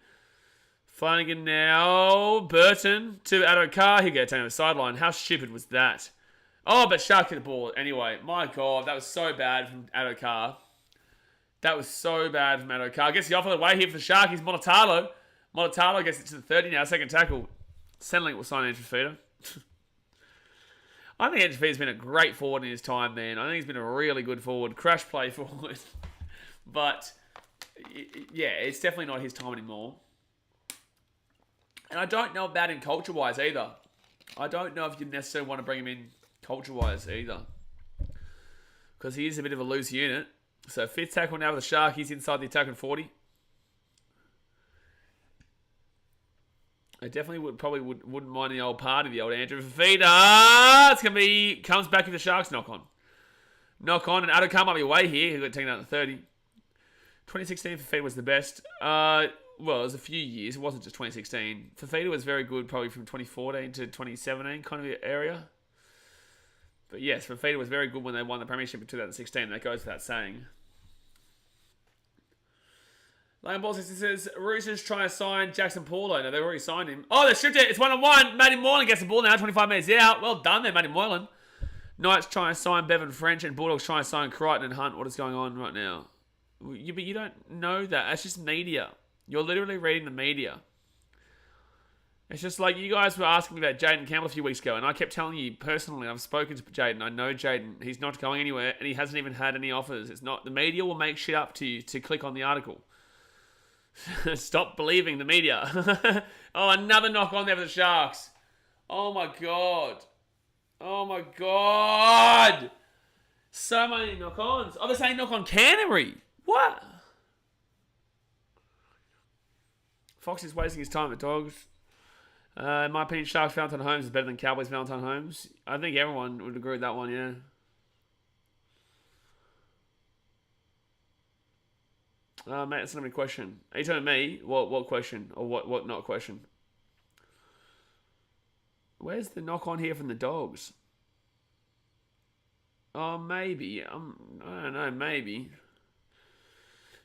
Flanagan now. Burton to Addo-Carr. He'll get taken to the sideline. How stupid was that? Oh, but Shark hit the ball. Anyway, my God, that was so bad from Addo-Carr. That was so bad from Addo-Carr. Gets the off of the way here for the Sharkies. Monotalo. Monotalo gets it to the 30 now. Second tackle. Centrelink will sign Andrew Feeder. I think Andrew Feeder's been a great forward in his time, man. I think he's been a really good forward. Crash play forward. But, yeah, it's definitely not his time anymore. And I don't know about him culture-wise either. I don't know if you necessarily want to bring him in culture-wise either. Because he is a bit of a loose unit. So fifth tackle now with the Shark. He's inside the attacking 40. I definitely wouldn't mind the old party, the old Andrew Feeder. It's going to be, comes back with the Sharks knock on. Knock on, and Addo-Carr might be away here. He got taken out at 30. 2016 for Feeder was the best. Well, it was a few years. It wasn't just 2016. Fafita was very good probably from 2014 to 2017 kind of area. But yes, Fafita was very good when they won the premiership in 2016. That goes without saying. Lane Ball says, Roosters trying to sign Jackson Paulo. No, they've already signed him. Oh, they stripped it. It's 1-on-1. Matty Moylan gets the ball now. 25 minutes out. Well done there, Matty Moylan. Knights trying to sign Bevan French and Bulldogs trying to sign Crichton and Hunt. What is going on right now? But you don't know that. That's just media. You're literally reading the media. It's just like you guys were asking me about Jaden Campbell a few weeks ago, and I kept telling you personally, I've spoken to Jaden, I know Jaden, he's not going anywhere, and he hasn't even had any offers. It's not, the media will make shit up to you to click on the article. Stop believing the media. Oh, another knock on there for the Sharks. Oh my God. Oh my God. So many knock-ons. Oh, they're saying knock on Canterbury. What? Fox is wasting his time at Dogs. In my opinion, Sharks Valentine Holmes is better than Cowboys Valentine Holmes. I think everyone would agree with that one, yeah. Mate, that's not a question. Are you telling me what question? Or what not question? Where's the knock on here from the Dogs? Oh, maybe. I don't know, maybe.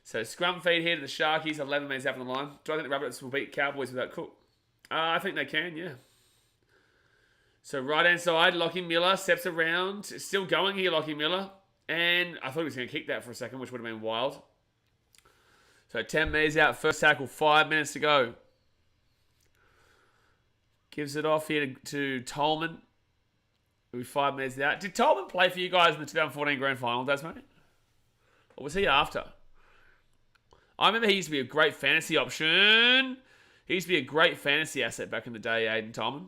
So, scrum feed here to the Sharkies, 11 minutes out from the line. Do I think the Rabbits will beat Cowboys without Cook? I think they can, yeah. So, right-hand side, Lockie Miller steps around. Still going here, Lockie Miller. And I thought he was going to kick that for a second, which would have been wild. So, 10 metres out, first tackle, 5 minutes to go. Gives it off here to Tolman. With 5 minutes out. Did Tolman play for you guys in the 2014 Grand Final, Des, mate? Or was he after? I remember he used to be a great fantasy option. He used to be a great fantasy asset back in the day, Aiden Tolman.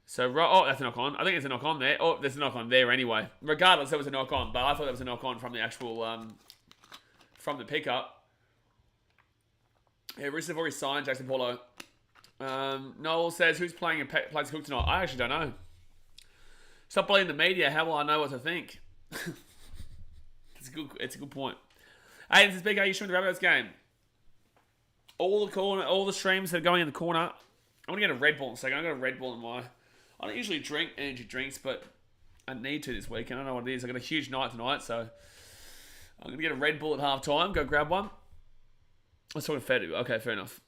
So, oh, that's a knock-on. I think there's a knock-on there. Oh, there's a knock-on there anyway. Regardless, there was a knock-on. But I thought there was a knock-on from the actual, from the pickup. Yeah, Roosters have already signed Jackson Paulo. Noel says, who's playing and plays Cook tonight? I actually don't know. Stop believing the media. How will I know what to think? It's a good point. Hey, this is BK. You streaming the Rabbitohs game? All the streams that are going in the corner. I'm gonna get a Red Bull in a second. I got a Red Bull in my. I don't usually drink energy drinks, but I need to this week. I don't know what it is. I got a huge night tonight, so I'm gonna get a Red Bull at half time. Go grab one. I was talking Fedu. Okay, fair enough.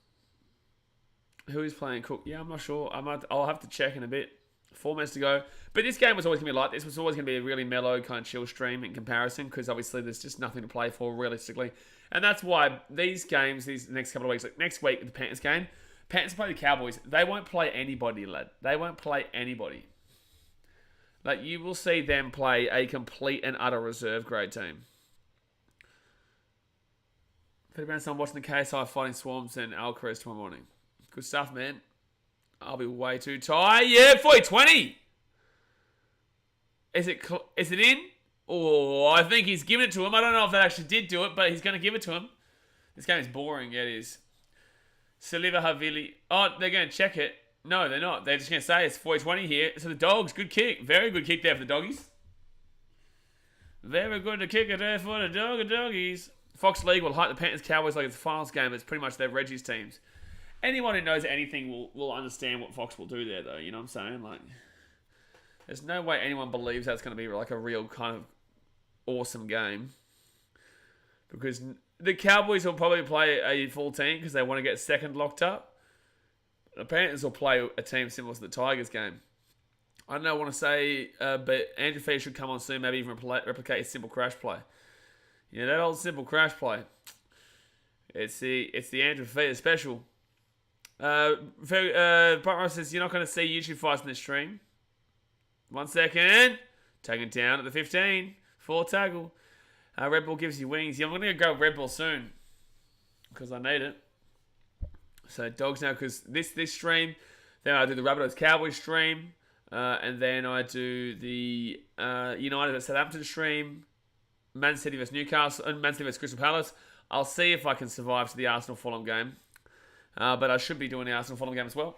Who is playing Cook? Yeah, I'm not sure. I'll have to check in a bit. 4 minutes to go. But this game was always going to be like this. It was always going to be a really mellow, kind of chill stream in comparison because obviously there's just nothing to play for realistically. And that's why these games, these next couple of weeks, like next week, the Panthers game, Panthers play the Cowboys. They won't play anybody, lad. They won't play anybody. Like, you will see them play a complete and utter reserve grade team. I'm watching the KSI fighting Swarms and Alcaraz tomorrow morning. Good stuff, man. I'll be way too tired. Yeah, 40-20. Is it in? Oh, I think he's given it to him. I don't know if that actually did do it, but he's going to give it to him. This game is boring. Yeah, it is. Saliva Havili. Oh, they're going to check it. No, they're not. They're just going to say it's 40-20 here. So the Dogs, good kick. Very good kick there for the Doggies. Very good to kick it there for the Doggies. Fox League will hype the Panthers Cowboys like it's the finals game. It's pretty much their Reggie's teams. Anyone who knows anything will understand what Fox will do there, though. You know what I'm saying? Like, there's no way anyone believes that's going to be like a real kind of awesome game. Because the Cowboys will probably play a full team because they want to get second locked up. The Panthers will play a team similar to the Tigers game. I don't know what I want to say, but Andrew Fee should come on soon, maybe even replicate his simple crash play. You know, that old simple crash play. It's the Andrew Fee special. Ross says, you're not going to see YouTube fights in this stream. 1 second. Taken down at the 15. 4 tackle. Red Bull gives you wings. Yeah, I'm going to go Red Bull soon. Because I need it. So, Dogs now, because this stream, then I do the Rabbitohs Cowboys stream. And then I do the United vs Southampton stream. Man City vs Newcastle. And Man City vs Crystal Palace. I'll see if I can survive to the Arsenal-Fulham game. But I should be doing the Arsenal-Fulham game as well.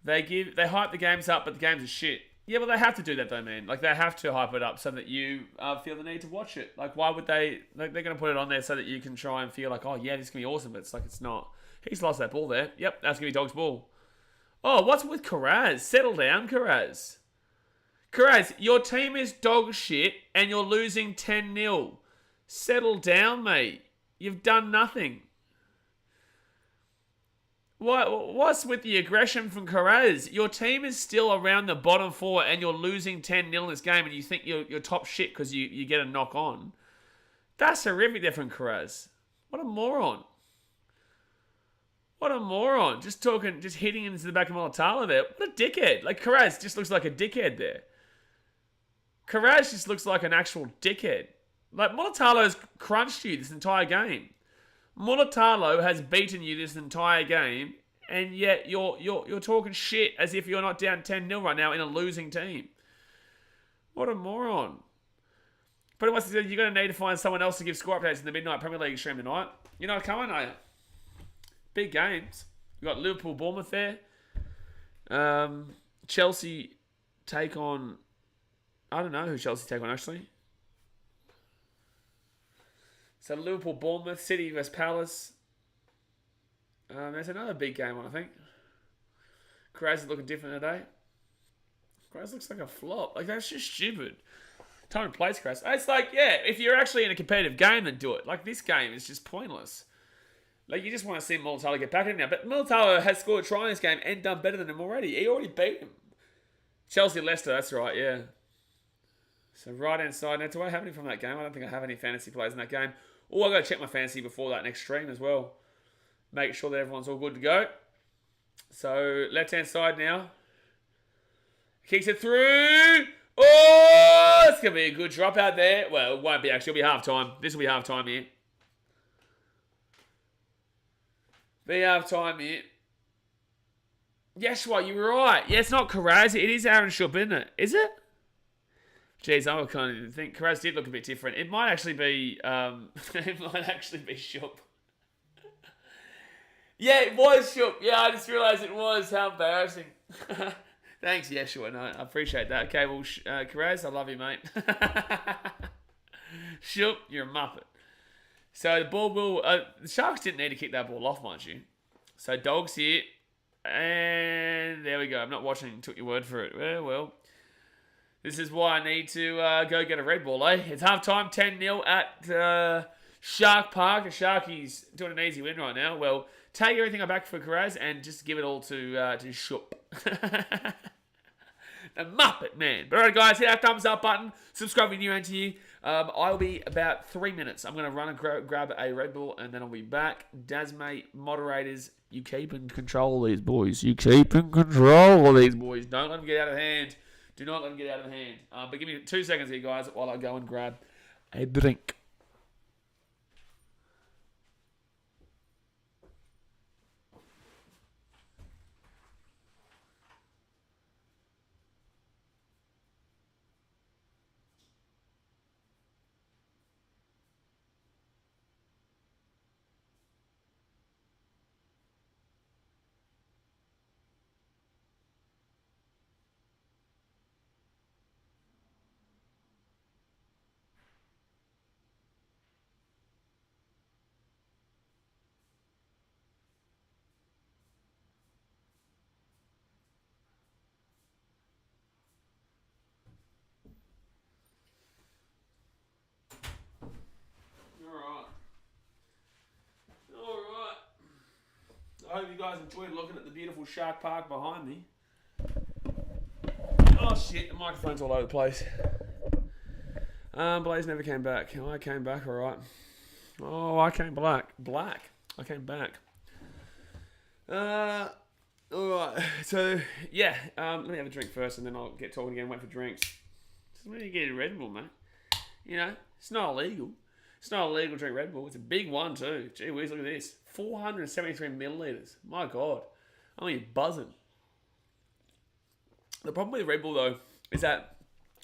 They hype the games up, but the games are shit. Yeah, but they have to do that though, man. Like, they have to hype it up so that you feel the need to watch it. Like, why would they... Like, they're going to put it on there so that you can try and feel like, oh, yeah, this is going to be awesome. But it's like, it's not. He's lost that ball there. Yep, that's going to be Dog's ball. Oh, what's with Karaz? Settle down, Karaz. Karaz, your team is dog shit and you're losing 10-0. Settle down, mate. You've done nothing. What's with the aggression from Karaz? Your team is still around the bottom 4 and you're losing 10-0 in this game and you think you're top shit because you get a knock on. That's horrific there from Karaz. What a moron. What a moron. Just hitting into the back of Mulatalo there. What a dickhead. Like, Carraz just looks like a dickhead there. Carraz just looks like an actual dickhead. Like, Mulatalo's crunched you this entire game. Mulatalo has beaten you this entire game, and yet you're talking shit as if you're not down 10-0 right now in a losing team. What a moron. Pretty much you're going to need to find someone else to give score updates in the Midnight Premier League stream tonight. You're not coming, are you? Big games. We've got Liverpool, Bournemouth there. Chelsea take on... I don't know who Chelsea take on, actually. So Liverpool, Bournemouth, City vs Palace. There's another big game on, I think. Carraz is looking different today. Carraz looks like a flop. Like, that's just stupid. Time to place Carraz. It's like, yeah, if you're actually in a competitive game, then do it. Like, this game is just pointless. Like, you just want to see Mulatalo get back in now. But Mulatalo has scored a try in this game and done better than him already. He already beat him. Chelsea, Leicester, that's right, yeah. So, right-hand side. Now, do I have any from that game? I don't think I have any fantasy players in that game. Oh, I've got to check my fantasy before that next stream as well. Make sure that everyone's all good to go. So, left-hand side now. Kicks it through. Oh, it's going to be a good drop out there. Well, it won't be actually. It'll be half-time. This will be half-time here. Be half-time here. Yeshua, you're right. Yeah, it's not Carraz. It is Aaron Shupp, isn't it? Is it? Jeez, I would kind of think Carraz did look a bit different. It might actually be, Shupp. Yeah, it was Shupp. Yeah, I just realised it was. How embarrassing. Thanks, Yeshua. No, I appreciate that. Okay, well, Carraz, I love you, mate. Shupp, you're a muppet. So the ball will... the Sharks didn't need to kick that ball off, mind you. So Dogs here. And there we go. I'm not watching. Took your word for it. Well. This is why I need to go get a red ball, eh? It's half-time, 10-0 at Shark Park. The Sharkies doing an easy win right now. Well, take everything I back for Carraz and just give it all to Shupp. The Muppet, man. But alright, guys, hit that thumbs up button. Subscribe if you're new and to you. I'll be about 3 minutes. I'm going to run and grab a Red Bull, and then I'll be back. Dasmate, moderators, you keep in control of these boys. You keep in control of these boys. Don't let them get out of hand. Do not let them get out of hand. But give me 2 seconds here, guys, while I go and grab a drink. I hope you guys enjoyed looking at the beautiful Shark Park behind me. Oh shit, the microphone's all over the place. Blaze never came back. I came back, alright. Oh, I came back. I came back. Alright, so, yeah. Let me have a drink first and then I'll get talking again, wait for drinks. Just when you get a Red Bull, mate. You know, it's not illegal. It's not illegal to drink Red Bull. It's a big one too. Gee whiz, look at this. 473 millilitres. My God. I'm only buzzing. The problem with Red Bull, though, is that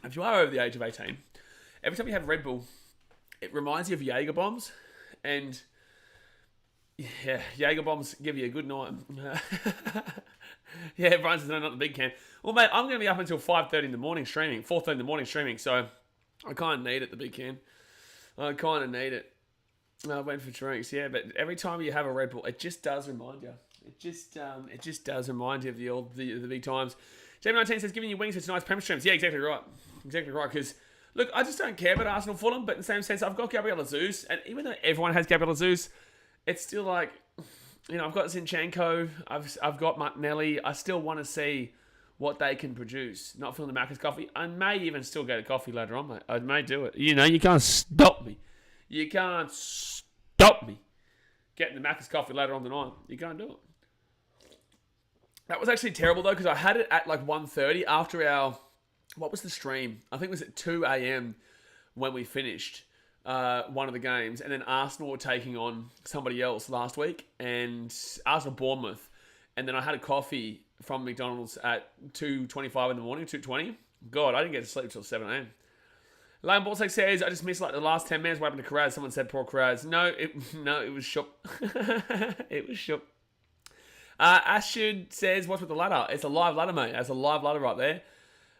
if you are over the age of 18, every time you have Red Bull, it reminds you of Jaeger bombs. And, yeah, Jaeger bombs give you a good night. Yeah, Brian says, no, not the big can. Well, mate, I'm going to be up until 5:30 in the morning streaming, 4:30 in the morning streaming, so I kind of need it, the big can. I kind of need it. I went for drinks, yeah, but every time you have a Red Bull, it just does remind you. It just does remind you of the big times. J19 says, giving you wings for tonight's Prem streams. Yeah, exactly right. Exactly right, because, look, I just don't care about Arsenal Fulham, but in the same sense, I've got Gabriel Jesus, and even though everyone has Gabriel Jesus, it's still like, you know, I've got Zinchenko, I've got Martinelli, I still want to see what they can produce. Not feeling the Macca's coffee. I may even still go to coffee later on, mate. I may do it. You know, you can't stop me. You can't stop me. getting the Macca's coffee later on tonight, you can't do it. That was actually terrible, though, because I had it at like 1:30 after our... What was the stream? I think it was at 2 a.m. when we finished one of the games. And then Arsenal were taking on somebody else last week. And Arsenal Bournemouth. And then I had a coffee from McDonald's at 2:25 in the morning, 2:20. God, I didn't get to sleep until 7 a.m. Lane Ballsack says, I just missed like the last 10 minutes. What happened to Carraz? Someone said poor Carraz. No, it was shook. It was shook. Ashud says, what's with the ladder? It's a live ladder, mate. That's a live ladder right there.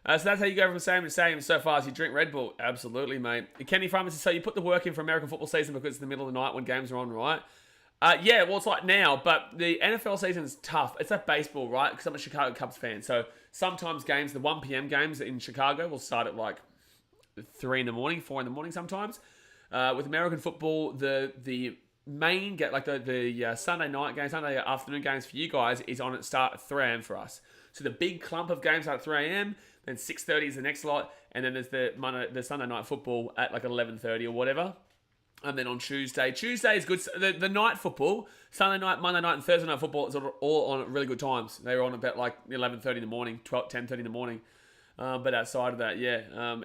So that's how you go from same to same so far as you drink Red Bull. Absolutely, mate. Kenny Farmer says, so you put the work in for American football season because it's the middle of the night when games are on, right? Yeah, well, it's like now, but the NFL season is tough. It's like baseball, right? Because I'm a Chicago Cubs fan. So sometimes games, the 1 p.m. games in Chicago will start at like 3 in the morning, 4 in the morning sometimes. With American football, the main get like the Sunday night games, Sunday afternoon games for you guys is on at start at 3 a.m. for us. So the big clump of games start at 3 a.m. Then 6:30 is the next lot, and then there's the Sunday night football at like 11:30 or whatever. And then on Tuesday is good. The night football, Sunday night, Monday night, and Thursday night football is all on at really good times. They were on about like 11:30 in the morning, 10:30 in the morning. But outside of that,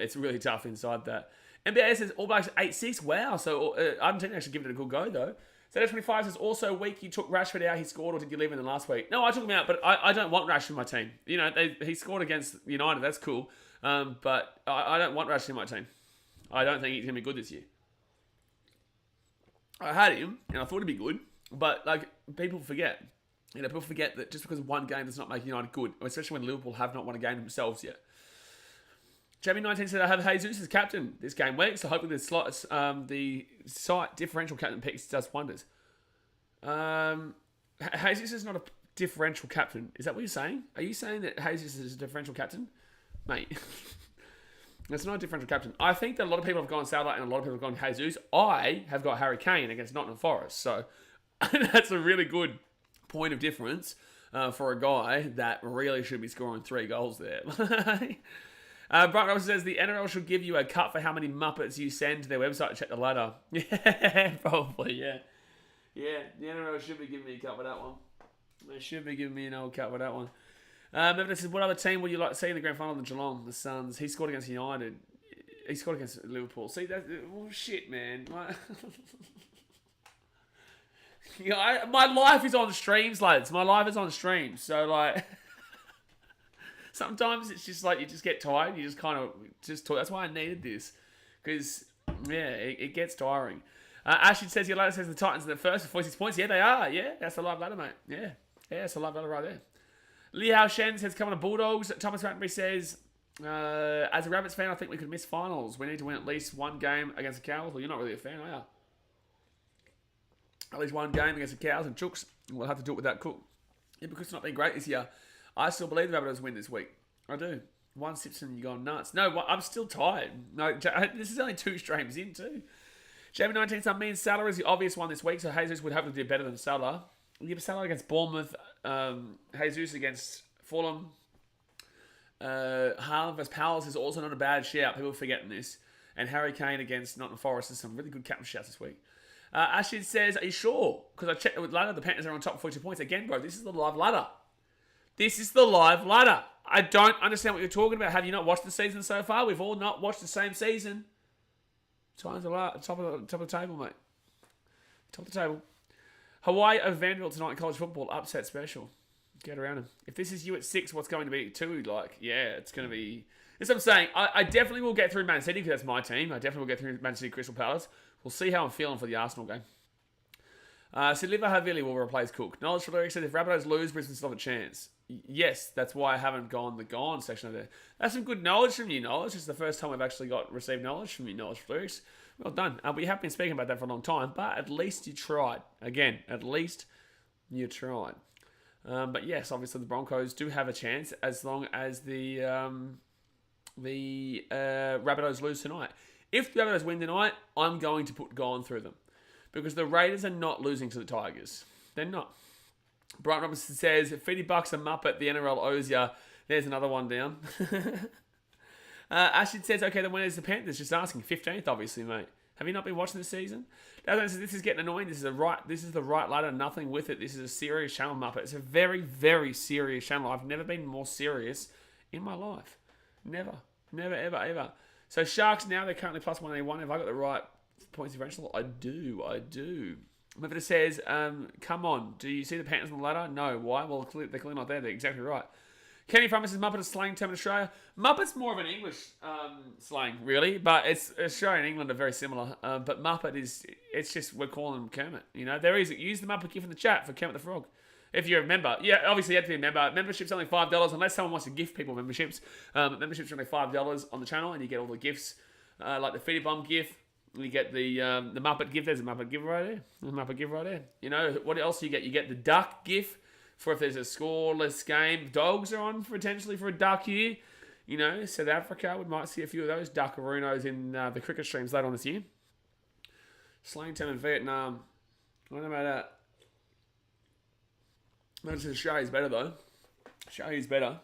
it's really tough inside that. NBA says All Blacks 8-6. Wow. So Argentina actually give it a good go though. So 25 says also week you took Rashford out. He scored, or did you leave him in the last week? No, I took him out, but I don't want Rashford in my team. You know, he scored against United. That's cool. But I don't want Rashford in my team. I don't think he's gonna be good this year. I had him, and I thought he'd be good, but like people forget. People forget that just because one game does not make United good, especially when Liverpool have not won a game themselves yet. Jamie19 said, I have Jesus as captain this game week, so hopefully the site differential captain picks does wonders. Jesus is not a differential captain. Is that what you're saying? Are you saying that Jesus is a differential captain? Mate, that's not a differential captain. I think that a lot of people have gone Salah and a lot of people have gone Jesus. I have got Harry Kane against Nottingham Forest, so that's a really good point of difference for a guy that really should be scoring 3 goals there. Brian Robinson says the NRL should give you a cut for how many Muppets you send to their website to check the ladder. Yeah, probably, yeah. Yeah, the NRL should be giving me a cut for that one. They should be giving me an old cut for that one. Evan says, what other team would you like to see in the grand final than Geelong? The Suns. He scored against United. He scored against Liverpool. See, that's... Oh, shit, man. My life is on streams, lads. My life is on streams. So, like... Sometimes it's just like you just get tired. You just kind of just talk. That's why I needed this. Because, yeah, it gets tiring. Ashton says, your ladder says the Titans are the first with 46 points. Yeah, they are. Yeah, that's the live ladder, mate. Yeah, that's the live ladder right there. Lee Hao Shen says, come on to Bulldogs. Thomas Rattenbury says, as a Rabbits fan, I think we could miss finals. We need to win at least one game against the Cows. Well, you're not really a fan, are you? At least one game against the Cows and Chooks. We'll have to do it without Cook. Yeah, because it's not been great this year. I still believe the Rabbitohs win this week. I do. One sips and you're going nuts. No, I'm still tired. No, this is only 2 streams in too. Jamie 19 said, me and Salah is the obvious one this week, so Jesus would hopefully do better than Salah. You give Salah against Bournemouth, Jesus against Fulham. Haaland vs Palace is also not a bad shout. People are forgetting this. And Harry Kane against Nottingham Forest is some really good captain shouts this week. Ashid says, are you sure? Because I checked it with ladder. The Panthers are on top 42 points. Again, bro, this is the live ladder. This is the live ladder. I don't understand what you're talking about. Have you not watched the season so far? We've all not watched the same season. Time's top of the table, mate. Top of the table. Hawaii of Vanderbilt tonight in college football. Upset special. Get around him. If this is you at 6, what's going to be 2? Like, yeah, it's going to be... That's what I'm saying. I definitely will get through Man City because that's my team. I definitely will get through Man City Crystal Palace. We'll see how I'm feeling for the Arsenal game. Siliva Havili will replace Cook. Knowledge for lyrics said if Rabbitohs lose, Brisbane still have a chance. Yes, that's why I haven't gone the gone section of there. That's some good knowledge from you, Knowledge. It's the first time I've actually received knowledge from you, Knowledge for lyrics. Well done. We have been speaking about that for a long time, but at least you tried. Again, at least you tried. But yes, obviously the Broncos do have a chance as long as the Rabbitohs lose tonight. If the Rabbitohs win tonight, I'm going to put gone through them. Because the Raiders are not losing to the Tigers. They're not. Brian Robinson says, $50 a Muppet, the NRL owes ya. There's another one down. Ashid says, okay, the winner is the Panthers. Just asking. 15th, obviously, mate. Have you not been watching this season? This is getting annoying. This is the right ladder. Nothing with it. This is a serious channel, Muppet. It's a very, very serious channel. I've never been more serious in my life. Never, ever, ever. So Sharks now, they're currently plus 181. Have I got the right points differential? I do. But it says, come on, do you see the Panthers on the ladder? No. Why? Well, they're clearly not there. They're exactly right. Kenny promises Muppet is slang term in Australia. Muppet's more of an English slang, really, but Australia and England are very similar. But Muppet it's just, we're calling them Kermit. You know, use the Muppet gift in the chat for Kermit the Frog. If you're a member. Yeah, obviously you have to be a member. Membership's only $5, unless someone wants to gift people memberships. Memberships are only $5 on the channel, and you get all the gifts, like the Feedy Bomb gift. You get the Muppet gift. There's a Muppet gift right there. There's a Muppet gift right there. You know, what else do you get? You get the duck gift for if there's a scoreless game. Dogs are on potentially for a duck here. You know, South Africa, we might see a few of those duckaroos in the cricket streams later on this year. Slang term in Vietnam. I don't know about that. Notice Australia's better, though. Australia's better.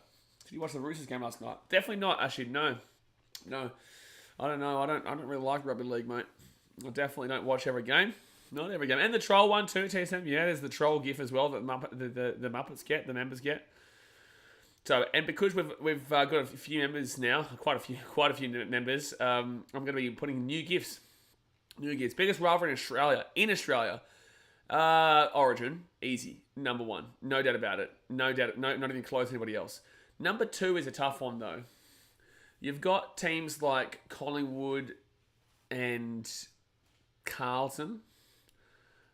Did you watch the Roosters game last night? Definitely not, actually, no. I don't know. I don't really like rugby league, mate. I definitely don't watch every game. Not every game. And the troll one too, TSM. Yeah, there's the troll gif as well that the Muppets get, the members get. So, and because we've got a few members now, quite a few members, I'm going to be putting new gifs. Biggest rivalry in Australia. Origin, easy. Number one. No doubt about it. No doubt. No, not even close to anybody else. Number two is a tough one, though. You've got teams like Collingwood and Carlton,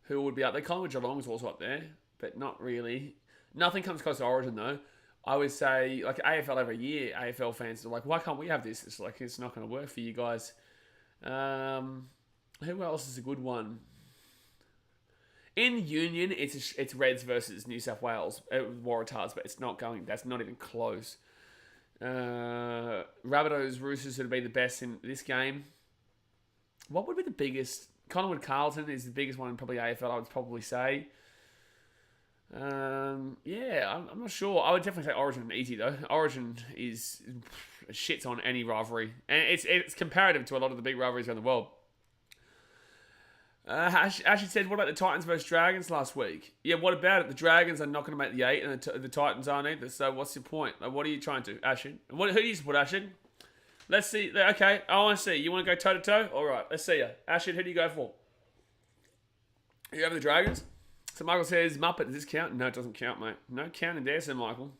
who would be up there. Collingwood Geelong is also up there, but not really. Nothing comes close to Origin, though. I would say, like AFL every year, AFL fans are like, why can't we have this? It's like, it's not going to work for you guys. Who else is a good one? In Union, it's Reds versus New South Wales, Waratahs, but it's not going. That's not even close. Rabbitohs, Roosters would be the best in this game. What would be the biggest? Collingwood Carlton is the biggest one in probably AFL, I would probably say. I'm not sure. I would definitely say Origin easy, though. Origin shits on any rivalry. And it's comparative to a lot of the big rivalries around the world. Ashley said, what about the Titans versus Dragons last week? Yeah, what about it? The Dragons are not going to make the 8 and the Titans aren't either. So what's your point? Like, what are you trying to, Ashley? Who do you support, Ashley? Let's see. Okay, I want to see. You want to go toe-to-toe? All right, let's see you. Ashley, who do you go for? Are you over the Dragons? So Michael says, Muppet, does this count? No, it doesn't count, mate. No counting there, Sir Michael.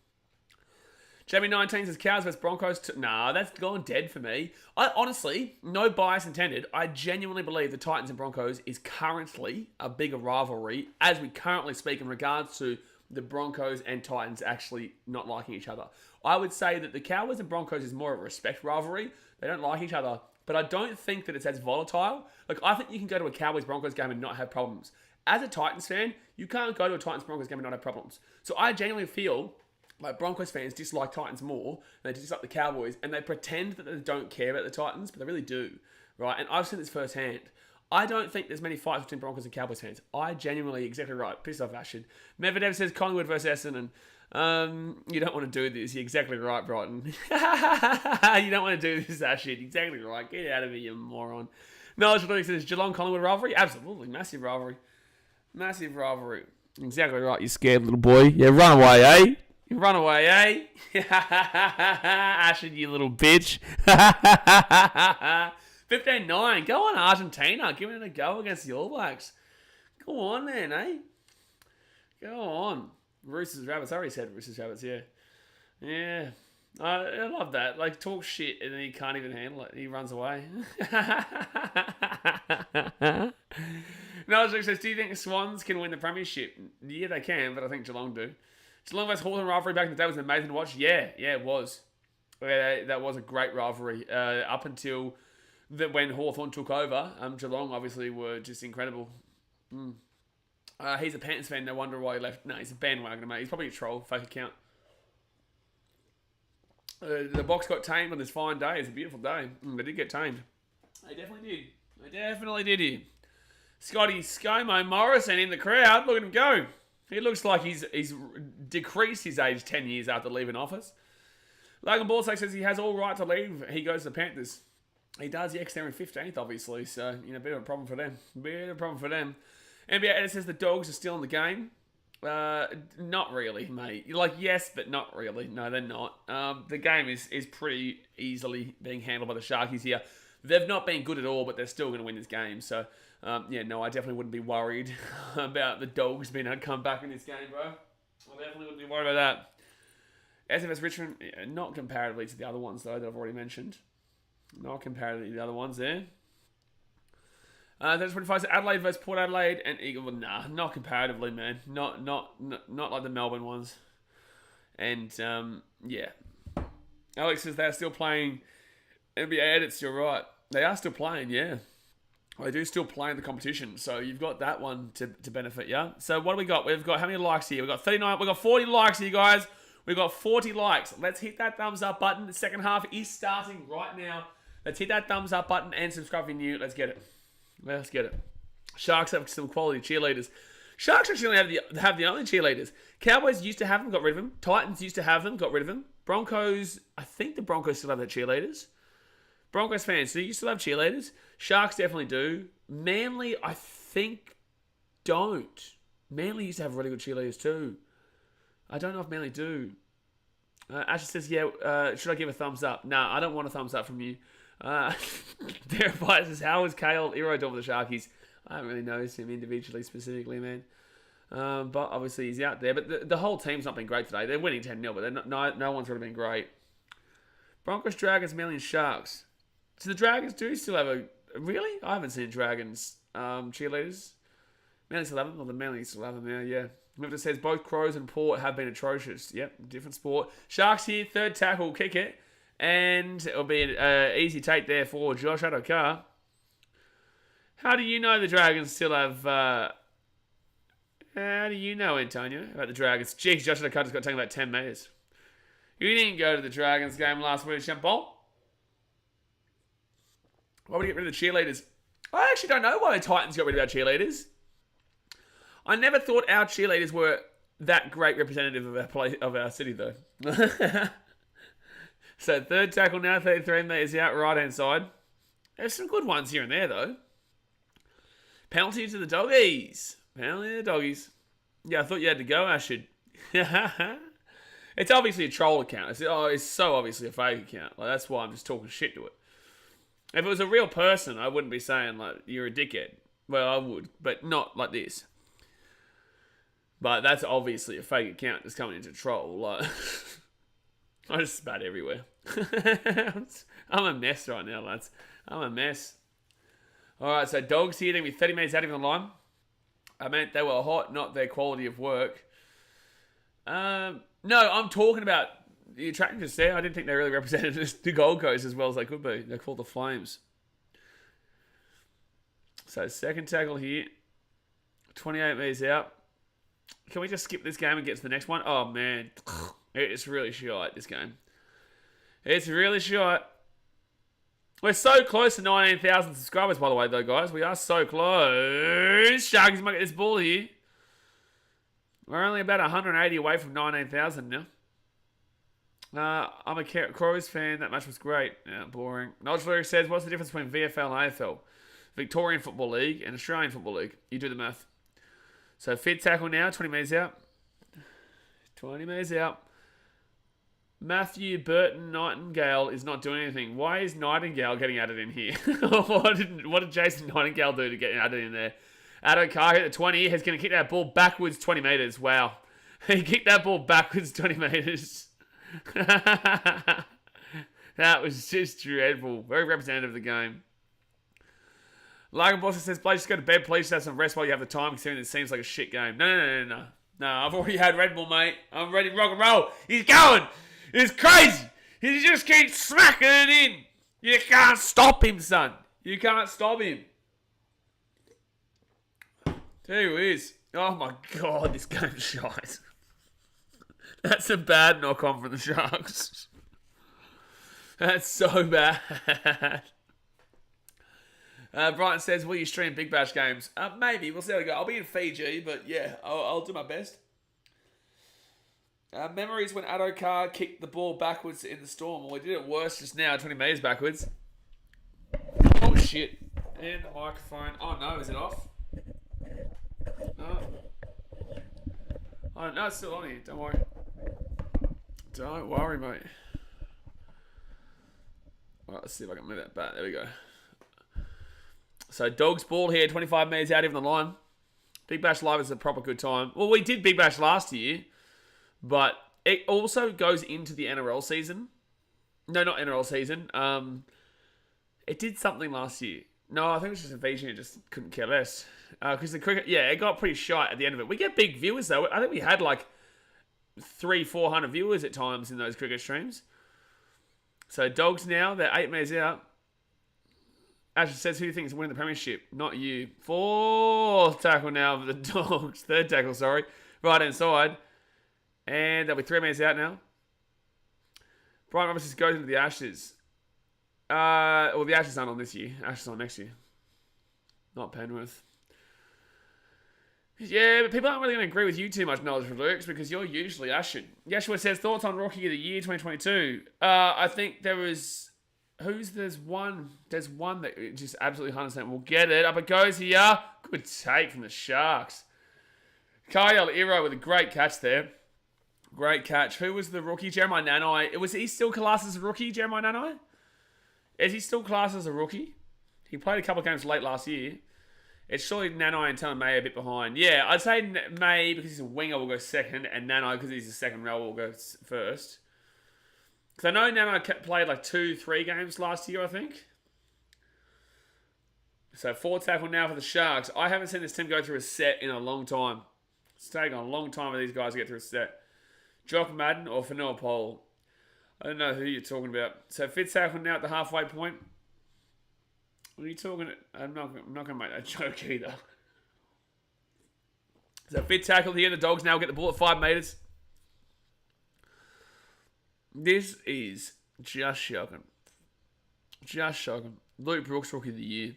Jamie19 says, Cows vs Broncos. Nah, that's gone dead for me. I honestly, no bias intended, I genuinely believe the Titans and Broncos is currently a bigger rivalry as we currently speak in regards to the Broncos and Titans actually not liking each other. I would say that the Cowboys and Broncos is more of a respect rivalry. They don't like each other, but I don't think that it's as volatile. Like, I think you can go to a Cowboys-Broncos game and not have problems. As a Titans fan, you can't go to a Titans-Broncos game and not have problems. So I genuinely feel like Broncos fans dislike Titans more than they dislike the Cowboys, and they pretend that they don't care about the Titans, but they really do, right? And I've seen this firsthand. I don't think there's many fights between Broncos and Cowboys fans. I genuinely, exactly right, pissed off Ashton. Medvedev says Collingwood versus Essendon. You don't want to do this. You're exactly right, Brighton. You don't want to do this, Ashton. Exactly right. Get out of here, you moron. Knowledge says Geelong-Collingwood rivalry. Absolutely, massive rivalry. Massive rivalry. Exactly right, you scared little boy. Yeah, run away, eh? You run away, eh? Ashton, you little bitch. 15-9. Go on, Argentina. Give it a go against the All Blacks. Go on, then, eh? Go on. Roosters, Rabbits. I already said Roosters, Rabbits, yeah. Yeah. I love that. Like, talk shit and then he can't even handle it. He runs away. No, it says, do you think the Swans can win the premiership? Yeah, they can, but I think Geelong do. Geelong vs Hawthorn rivalry back in the day was amazing to watch. Yeah, it was. That was a great rivalry. Up until when Hawthorn took over, Geelong obviously were just incredible. He's a Panthers fan, no wonder why he left. No, he's a bandwagoner, mate. He's probably a troll, fake account. The box got tamed on this fine day. It's a beautiful day. They did get tamed. They definitely did here. Scotty ScoMo Morrison in the crowd. Look at him go. He looks like he's decreased his age 10 years after leaving office. Logan Ballsack says he has all right to leave. He goes to the Panthers. He does, yeah, because they're in 15th, obviously. So, you know, bit of a problem for them. Bit of a problem for them. NBA Edit says the Dogs are still in the game. Not really, mate. You're like, yes, but not really. No, they're not. The game is pretty easily being handled by the Sharkies here. They've not been good at all, but they're still going to win this game. So, yeah, no, I definitely wouldn't be worried about the Dogs being able to come back in this game, bro. I definitely wouldn't be worried about that. SFS Richmond, not comparatively to the other ones, though, that I've already mentioned. Not comparatively to the other ones there. That's 25. So Adelaide versus Port Adelaide and Eagle. Nah, not comparatively, man. Not like the Melbourne ones. And yeah, Alex says they're still playing NBA Edits. You're right. They are still playing. Yeah, they do still play in the competition. So you've got that one to benefit. Yeah. So what do we got? We've got how many likes here? We've got 39. We've got 40 likes here, guys. We've got 40 likes. Let's hit that thumbs up button. The second half is starting right now. Let's hit that thumbs up button and subscribe if you're new. Let's get it. Let's get it. Sharks have some quality cheerleaders. Sharks actually have the only cheerleaders. Cowboys used to have them, got rid of them. Titans used to have them, got rid of them. Broncos, I think the Broncos still have their cheerleaders. Broncos fans, do you still have cheerleaders? Sharks definitely do. Manly, I think, don't. Manly used to have really good cheerleaders too. I don't know if Manly do. Ashley says, yeah, should I give a thumbs up? Nah, I don't want a thumbs up from you. Derek White says, how is Kale Iro doing with the Sharkies? I haven't really noticed him individually, specifically, man. But obviously he's out there. But the whole team's not been great today. They're winning 10-0, but no one's really been great. Broncos, Dragons, Manly, and Sharks. So the Dragons do still have a... Really? I haven't seen Dragons cheerleaders. Manly still have them? Or the Manly still have them now, yeah. Whoever says both Crows and Port have been atrocious. Yep, different sport. Sharks here, third tackle, kick it. And it'll be an easy take there for Josh Adokar. How do you know the Dragons still have... how do you know, Antonio, about the Dragons? Jeez, Josh Adokar just got taken about 10 metres. You didn't go to the Dragons game last week, Champol. Why would you get rid of the cheerleaders? I actually don't know why the Titans got rid of our cheerleaders. I never thought our cheerleaders were that great representative of our city, though. So third tackle now, 33 metres out, right-hand side. There's some good ones here and there, though. Penalty to the Doggies. Penalty to the Doggies. Yeah, I thought you had to go, Ashid. It's obviously a troll account. It's so obviously a fake account. Like, that's why I'm just talking shit to it. If it was a real person, I wouldn't be saying, like, you're a dickhead. Well, I would, but not like this. But that's obviously a fake account that's coming into troll. Like, I just spat everywhere. I'm a mess right now, lads. I'm a mess. Alright, so Dogs here. They're going to be 30 minutes out of the line. I meant they were hot, not their quality of work. No, I'm talking about the attractiveness there. I didn't think they really represented the Gold Coast as well as they could be. They're called the Flames. So second tackle here. 28 metres out. Can we just skip this game and get to the next one? Oh, man. It's really short, this game. It's really short. We're so close to 19,000 subscribers, by the way, though, guys. We are so close. Sharkies might get this ball here. We're only about 180 away from 19,000 now. I'm a Crows fan. That match was great. Yeah, boring. Nodge Lyric says, what's the difference between VFL and AFL? Victorian Football League and Australian Football League. You do the math. So fifth tackle now, 20 metres out. 20 metres out. Matthew Burton Nightingale is not doing anything. Why is Nightingale getting added in here? What did Jason Nightingale do to get added in there? Adokar hit the 20. He's going to kick that ball backwards 20 metres. Wow. He kicked that ball backwards 20 metres. That was just dreadful. Very representative of the game. Logan Boston says, Blaze, just go to bed, please. Just have some rest while you have the time, considering it seems like a shit game. No. No, I've already had Red Bull, mate. I'm ready to rock and roll. He's going. It's crazy. He just keeps smacking it in. You can't stop him, son. You can't stop him. Tell you who is. Oh, my God. This game's shite. That's a bad knock-on for the Sharks. That's so bad. Brian says, will you stream Big Bash games? Maybe. We'll see how we go. I'll be in Fiji, but yeah, I'll do my best. Memories when Adokar kicked the ball backwards in the Storm. Well, we did it worse just now, 20 metres backwards. Oh, shit. And the microphone. Oh, no. Is it off? No. Oh, no, it's still on here. Don't worry. Don't worry, mate. All right, let's see if I can move that back. There we go. So, Dogs ball here. 25 metres out even the line. Big Bash Live is a proper good time. Well, we did Big Bash last year, but it also goes into the NRL season. No, not NRL season. It did something last year. No, I think it was just a Vision. It just couldn't care less. Because the cricket, yeah, it got pretty shy at the end of it. We get big viewers, though. I think we had like 300-400 viewers at times in those cricket streams. So, Dogs now, they're 8 metres out. Ashley says, who do you think is winning the premiership? Not you. 4th tackle now for the Dogs. 3rd tackle, sorry. Right hand side. And they'll be 3 minutes out now. Brian Roberts goes into the Ashes. Well, the Ashes aren't on this year. Ashes on next year. Not Penrith. Yeah, but people aren't really going to agree with you too much, Knowledge for Lurks, because you're usually Ashen. Yeshua says, thoughts on Rookie of the Year 2022? I think there was... There's one that just absolutely 100% will get it. Up it goes here. Good take from the Sharks. Kyle Iro with a great catch there. Great catch. Who was the rookie? Jeremiah Nanai. Was he still classed as a rookie, Jeremiah Nanai? Is he still classed as a rookie? He played a couple of games late last year. It's surely Nanai and Taylor May a bit behind. Yeah, I'd say May, because he's a winger, will go second, and Nanai, because he's a second row, will go first. Because I know Nanai played like 2-3 games last year, I think. So 4th tackle now for the Sharks. I haven't seen this team go through a set in a long time. It's taken a long time for these guys to get through a set. Jock Madden or Fanua Pole. I don't know who you're talking about. So 5th tackle now at the halfway point. What are you talking about? I'm not going to make that joke either. So 5th tackle here. The Dogs now get the ball at 5 metres. This is just shocking. Just shocking. Luke Brooks, Rookie of the Year.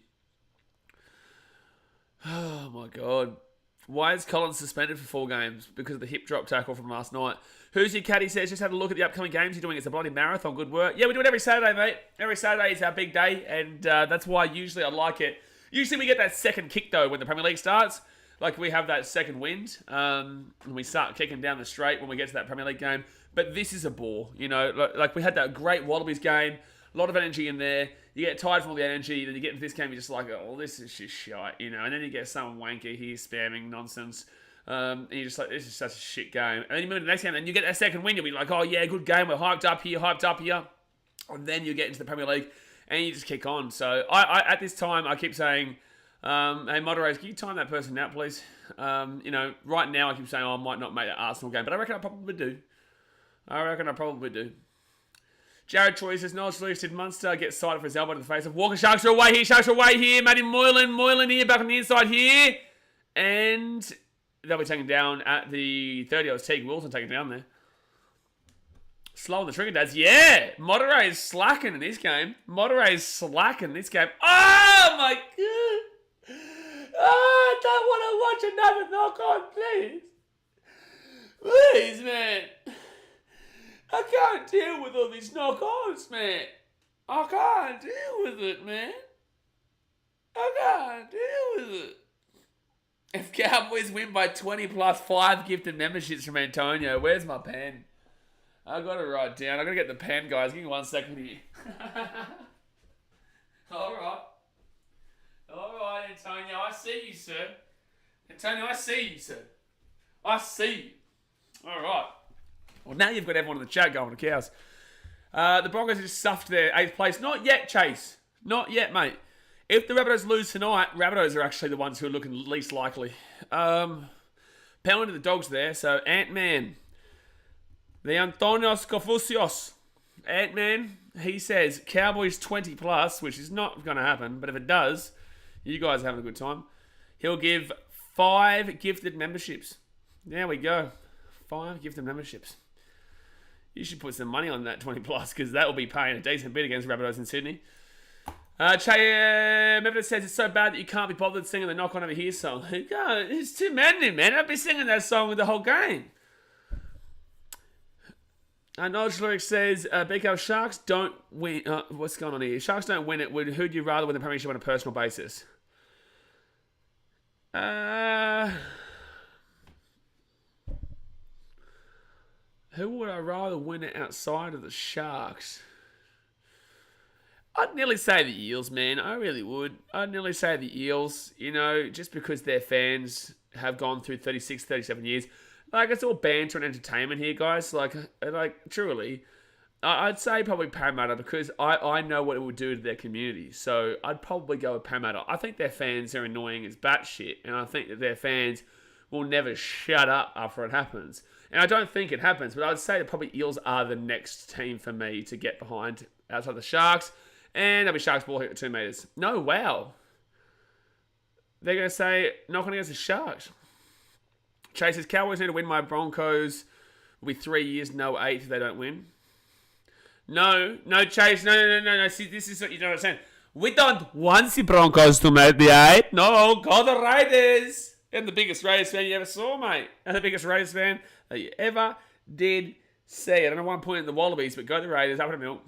Oh, my God. Why is Collins suspended for 4 games? Because of the hip drop tackle from last night. Who's your caddy says, just have a look at the upcoming games you're doing. It's a bloody marathon. Good work. Yeah, we do it every Saturday, mate. Every Saturday is our big day, and that's why usually I like it. Usually we get that second kick, though, when the Premier League starts. Like, we have that second wind, and we start kicking down the straight when we get to that Premier League game. But this is a bore, you know. Like we had that great Wallabies game. A lot of energy in there. You get tired from all the energy. Then you get into this game, you're just like, oh, this is just shite, you know. And then you get some wanker here spamming nonsense. And you're just like, this is such a shit game. And then you move to the next game, and you get that second win. You'll be like, oh, yeah, good game. We're hyped up here. And then you get into the Premier League, and you just kick on. So I at this time, I keep saying, hey, moderators, can you time that person out, please? You know, right now I keep saying, oh, I might not make that Arsenal game. But I reckon I probably do. Jared Troy says, Knowledge Lewis did Munster get cited for his elbow to the face of Walker. Sharks are away here. Matty Moylan here, back on the inside here. And they'll be taken down at the 30. It was Teague Wilson taken down there. Slow on the trigger, dads. Yeah! Monterey is slacking in this game. Oh, my God. Oh, I don't want to watch another knock-on, please. Please, man. I can't deal with all these knock-ons, man. I can't deal with it, man. If Cowboys win by 20 plus 5 gifted memberships from Antonio, where's my pen? I got to write down. I got to get the pen, guys. Give me 1 second here. All right, Antonio. I see you, sir. I see you. All right. Well, now you've got everyone in the chat going to cows. The Broncos just stuffed their 8th place. Not yet, Chase. Not yet, mate. If the Rabbitohs lose tonight, Rabbitohs are actually the ones who are looking least likely. Penalty to the Dogs there. So, Ant-Man. The Antonios Kofusios. Ant-Man, he says, Cowboys 20 plus, which is not going to happen. But if it does, you guys are having a good time. He'll give 5 gifted memberships. There we go. 5 gifted memberships. You should put some money on that 20 plus, because that will be paying a decent bit against Rabbitohs in Sydney. Meredith says it's so bad that you can't be bothered singing the Knock On Over Here song. It's too maddening, man. I'd be singing that song with the whole game. Knowledge Lyric says, BK Sharks don't win. What's going on here? Sharks don't win it. Who'd you rather win the premiership on a personal basis? Who would I rather win it outside of the Sharks? I'd nearly say the Eels, man. I really would. I'd nearly say the Eels, just because their fans have gone through 36, 37 years. Like, it's all banter and entertainment here, guys. Like truly, I'd say probably Parramatta because I know what it would do to their community. So I'd probably go with Parramatta. I think their fans are annoying as batshit, and I think that their fans will never shut up after it happens. And I don't think it happens, but I'd say that probably Eels are the next team for me to get behind outside the Sharks. And there'll be Sharks ball here at 2 metres. No, wow. They're going to say, knock on against the Sharks. Chase says, Cowboys need to win. My Broncos will be 3 years, no 8 if they don't win. No, Chase, no. See, this is what you don't understand. We don't want the Broncos to make the 8. No, go the Raiders. And the biggest Raiders fan you ever saw, mate. And the biggest Raiders fan that you ever did see. I don't know one point in the Wallabies, but go the Raiders. Up in the milk.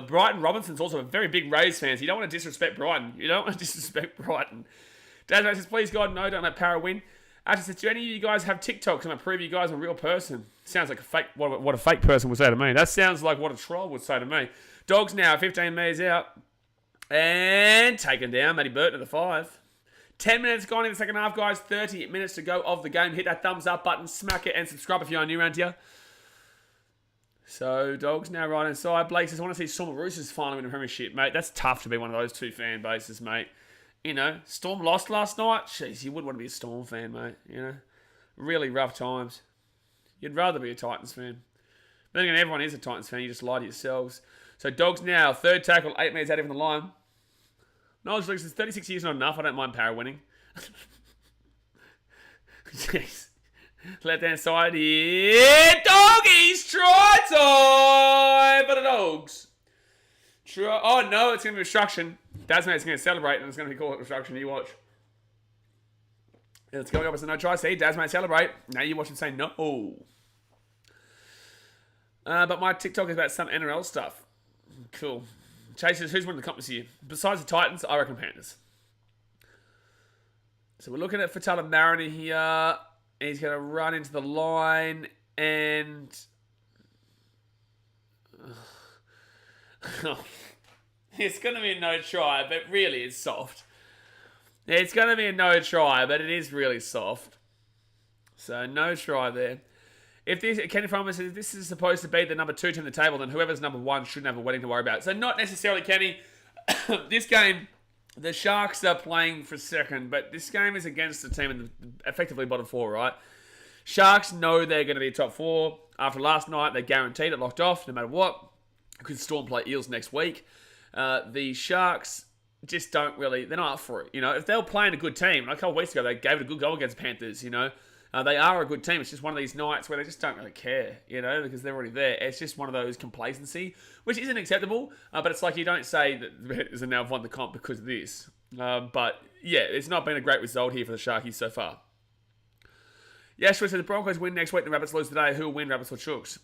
Brighton Robinson's also a very big Rays fan. So you don't want to disrespect Brighton. Dad says, please God, no, don't let Para win. Actually says, do any of you guys have TikToks? I'm going to prove you guys are a real person. Sounds like a fake, what a fake person would say to me. That sounds like what a troll would say to me. Dogs now, 15 metres out. And taken down, Matty Burton at the 5. 10 minutes gone in the second half, guys. 30 minutes to go of the game. Hit that thumbs up button, smack it, and subscribe if you're new around here. So, Dogs now right inside. Blake says, I want to see Storm Roosters finally win the premiership, mate. That's tough to be one of those two fan bases, mate. Storm lost last night. Jeez, you wouldn't want to be a Storm fan, mate. Really rough times. You'd rather be a Titans fan. But again, everyone is a Titans fan. You just lie to yourselves. So, Dogs now. Third tackle, 8 metres out of the line. Knowledge League says 36 years not enough. I don't mind Para winning. Jeez. Left hand side here. Doggies, try time for the Dogs. Try. Oh no, it's going to be obstruction. Dasmate's going to celebrate and it's going to be called obstruction. You watch. It's going up as a no try. See, Dasmate celebrate. Now you watch and say no. But my TikTok is about some NRL stuff. Cool. Chase says, who's winning the comp this year? Besides the Titans, I reckon Panthers. So we're looking at Fatala Mariner here. He's going to run into the line and... It's going to be a no try, but really it's soft. It's going to be a no try, but it is really soft. So no try there. If this, Kenny Farmer says, if this is supposed to be the number 2 team on the table, then whoever's number 1 shouldn't have a wedding to worry about. So not necessarily, Kenny. This game, the Sharks are playing for second, but this game is against the team in the effectively bottom 4, right? Sharks know they're going to be top 4. After last night, they're guaranteed it, locked off, no matter what. Because Storm play Eels next week. The Sharks just don't really, they're not up for it. If they were playing a good team, like a couple of weeks ago, they gave it a good go against Panthers, They are a good team. It's just one of these nights where they just don't really care, because they're already there. It's just one of those complacency, which isn't acceptable. But it's like you don't say that the Panthers have now won the comp because of this. But yeah, it's not been a great result here for the Sharkies so far. Yashua says the Broncos win next week, the Rabbits lose today. Who will win, Rabbits or Chooks?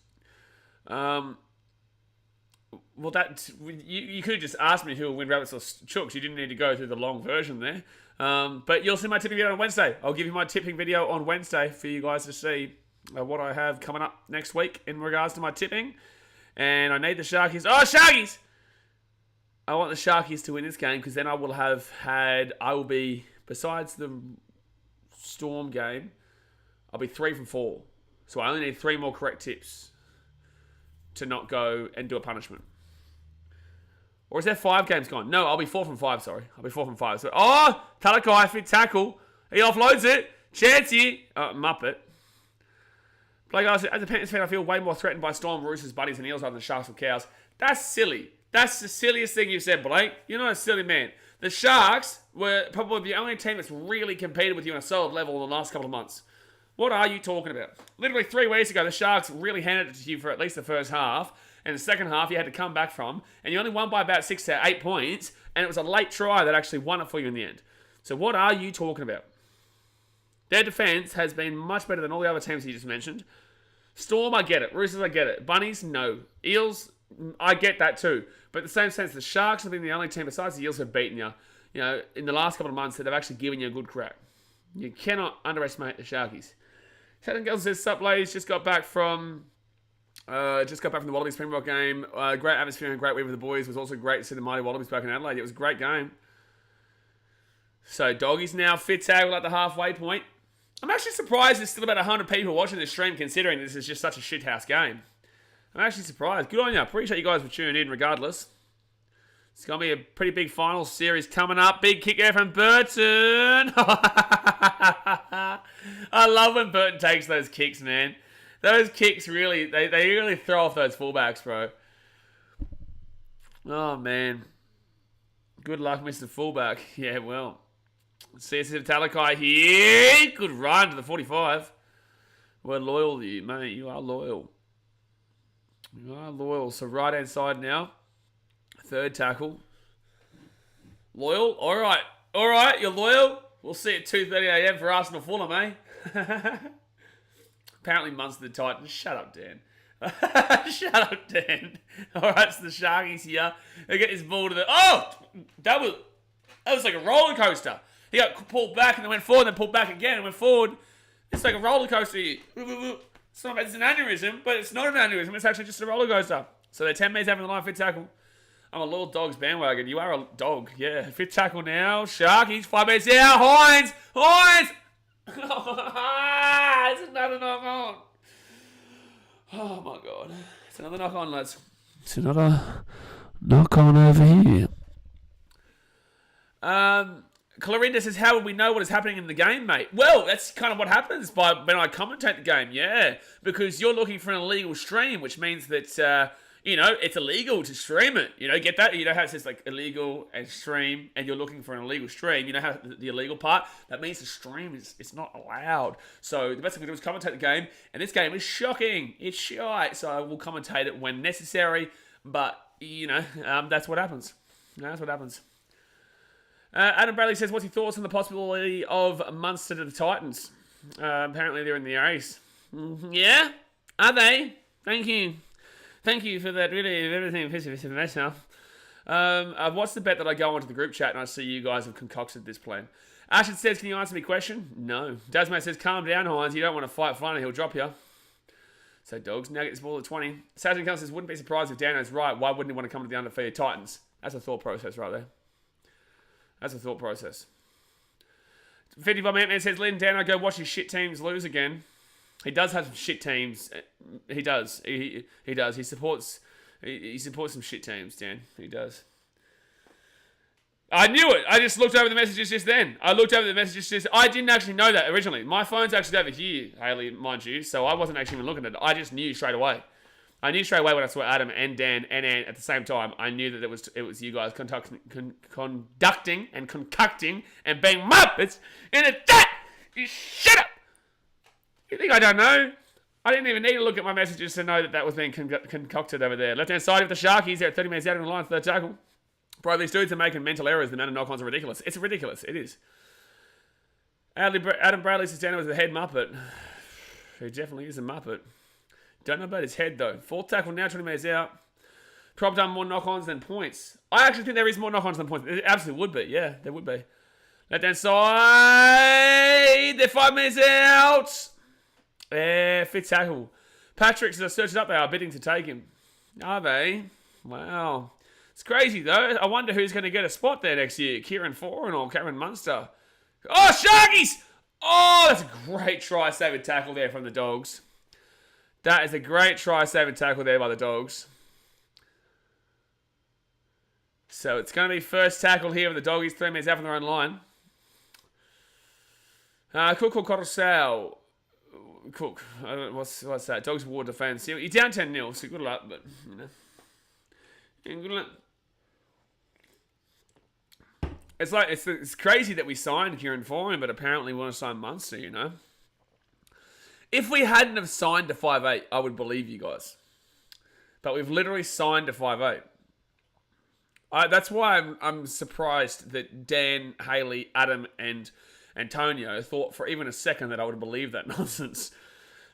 Well, you could have just asked me who will win, Rabbits or Chooks. You didn't need to go through the long version there. But you'll see my tipping video on Wednesday. I'll give you my tipping video on Wednesday for you guys to see what I have coming up next week in regards to my tipping. And I need the Sharkies. Oh, Sharkies! I want the Sharkies to win this game because then I will be, besides the Storm game, I'll be 3 from 4. So I only need 3 more correct tips to not go and do a punishment. Or is there 5 games gone? No, I'll be 4 from 5, sorry. I'll be 4 from 5. So, Talakai, fit tackle. He offloads it. Chancey. Muppet. Play guys, as a Panthers fan, I feel way more threatened by Storm, Roosters, Buddies, and Eels rather than Sharks or Cows. That's silly. That's the silliest thing you've said, Blake. You're not a silly man. The Sharks were probably the only team that's really competed with you on a solid level in the last couple of months. What are you talking about? Literally 3 weeks ago, the Sharks really handed it to you for at least the first half. And the second half, you had to come back from. And you only won by about 6 to 8 points. And it was a late try that actually won it for you in the end. So what are you talking about? Their defense has been much better than all the other teams you just mentioned. Storm, I get it. Roosters, I get it. Bunnies, no. Eels, I get that too. But in the same sense, the Sharks have been the only team besides the Eels who have beaten you. You know, in the last couple of months that they've actually given you a good crack. You cannot underestimate the Sharkies. Shannon Girls says, sup, ladies, just got back from the Wallabies Springbok game. Great atmosphere and great week with the boys. It was also great to see the mighty Wallabies back in Adelaide. It was a great game. So, Doggies now fit tackle at the halfway point. I'm actually surprised there's still about 100 people watching this stream considering this is just such a shithouse game. I'm actually surprised. Good on you. Appreciate you guys for tuning in regardless. It's going to be a pretty big final series coming up. Big kick there from Burton. I love when Burton takes those kicks, man. Those kicks really, they really throw off those fullbacks, bro. Oh, man. Good luck, Mr. Fullback. Yeah, well. CSF Talakai here. Good run to the 45. We're loyal to you, mate. You are loyal. You are loyal. So right-hand side now. Third tackle. Loyal? All right. All right, you're loyal. We'll see at 2:30 a.m. for Arsenal Fulham, eh? Apparently Munster the Titans. Shut up, Dan. Shut up, Dan. All right, so the Sharkies here. They get this ball to the... Oh! That was like a roller coaster. He got pulled back and then went forward, and then pulled back again and went forward. It's like a roller coaster here. It's an aneurysm, but it's not an aneurysm. It's actually just a roller coaster. So they're 10 metres having the line, fifth tackle. I'm a little Dogs bandwagon. You are a dog. Yeah, fifth tackle now. Sharkies, 5 metres out. Hines! It's another knock on. Oh my God. It's another knock on, lads. It's another knock on over here. Clarinda says, how would we know what is happening in the game, mate? Well, that's kind of what happens when I commentate the game, yeah. Because you're looking for an illegal stream, which means that, it's illegal to stream it. You know, get that? You know how it says, like, illegal and stream, and you're looking for an illegal stream. You know how the illegal part? That means the stream is not allowed. So the best thing to do is commentate the game, and this game is shocking. It's shite. So I will commentate it when necessary, but, that's what happens. That's what happens. Adam Bradley says, what's your thoughts on the possibility of Munster to the Titans? Apparently they're in the race. Yeah? Are they? Thank you. Thank you for that really everything information. I've watched the bet that I go onto the group chat and I see you guys have concocted this plan. Ashton says, can you answer me question? No. Dasmate says, calm down, Hines. You don't want to fight Flynn. He'll drop you. So Dogs now get this ball at 20. Sasha Cullen says, wouldn't be surprised if Dano's right. Why wouldn't he want to come to the undefeated Titans? That's a thought process right there. That's a thought process. 55 Ant-Man says, let Dano go watch his shit teams lose again. He does have some shit teams. He does. He does. He supports some shit teams, Dan. He does. I knew it. I just looked over the messages just then. I didn't actually know that originally. My phone's actually over here, Haley, mind you, so I wasn't actually even looking at it. I just knew straight away. I knew straight away when I saw Adam and Dan and Ann at the same time. I knew that it was you guys conducting and concocting and being muppets in a chat. You shut up. You think I don't know? I didn't even need to look at my messages to know that was being concocted over there. Left-hand side of the Sharkies. They're at 30 minutes out of the line, third tackle. Bro, these dudes are making mental errors. The amount of knock-ons are ridiculous. It's ridiculous. It is. Adam Bradley says Dano was the head muppet. He definitely is a muppet. Don't know about his head, though. Fourth tackle now, 20 minutes out. Probably done more knock-ons than points. I actually think there is more knock-ons than points. It absolutely would be. Yeah, there would be. Left-hand side. They're 5 minutes out. Fifth tackle. Patrick's searching up. They are bidding to take him. Are they? Wow. It's crazy, though. I wonder who's going to get a spot there next year. Kieran Foran or Cameron Munster. Oh, Sharkies! Oh, that's a great try-saving tackle there from the Dogs. That is a great try-saving tackle there by the Dogs. So it's going to be first tackle here with the Doggies. 3 minutes out from their own line. Cook Coruscant. Cook. What's that? Dogs war defense. You're down 10-0, so good luck, but, good luck. It's like, it's crazy that we signed Kieran Foran, but apparently we want to sign Munster, If we hadn't have signed a 5'8", I would believe you guys. But we've literally signed a 5'8". That's why I'm surprised that Dan, Haley, Adam, and Antonio thought for even a second that I would believe that nonsense.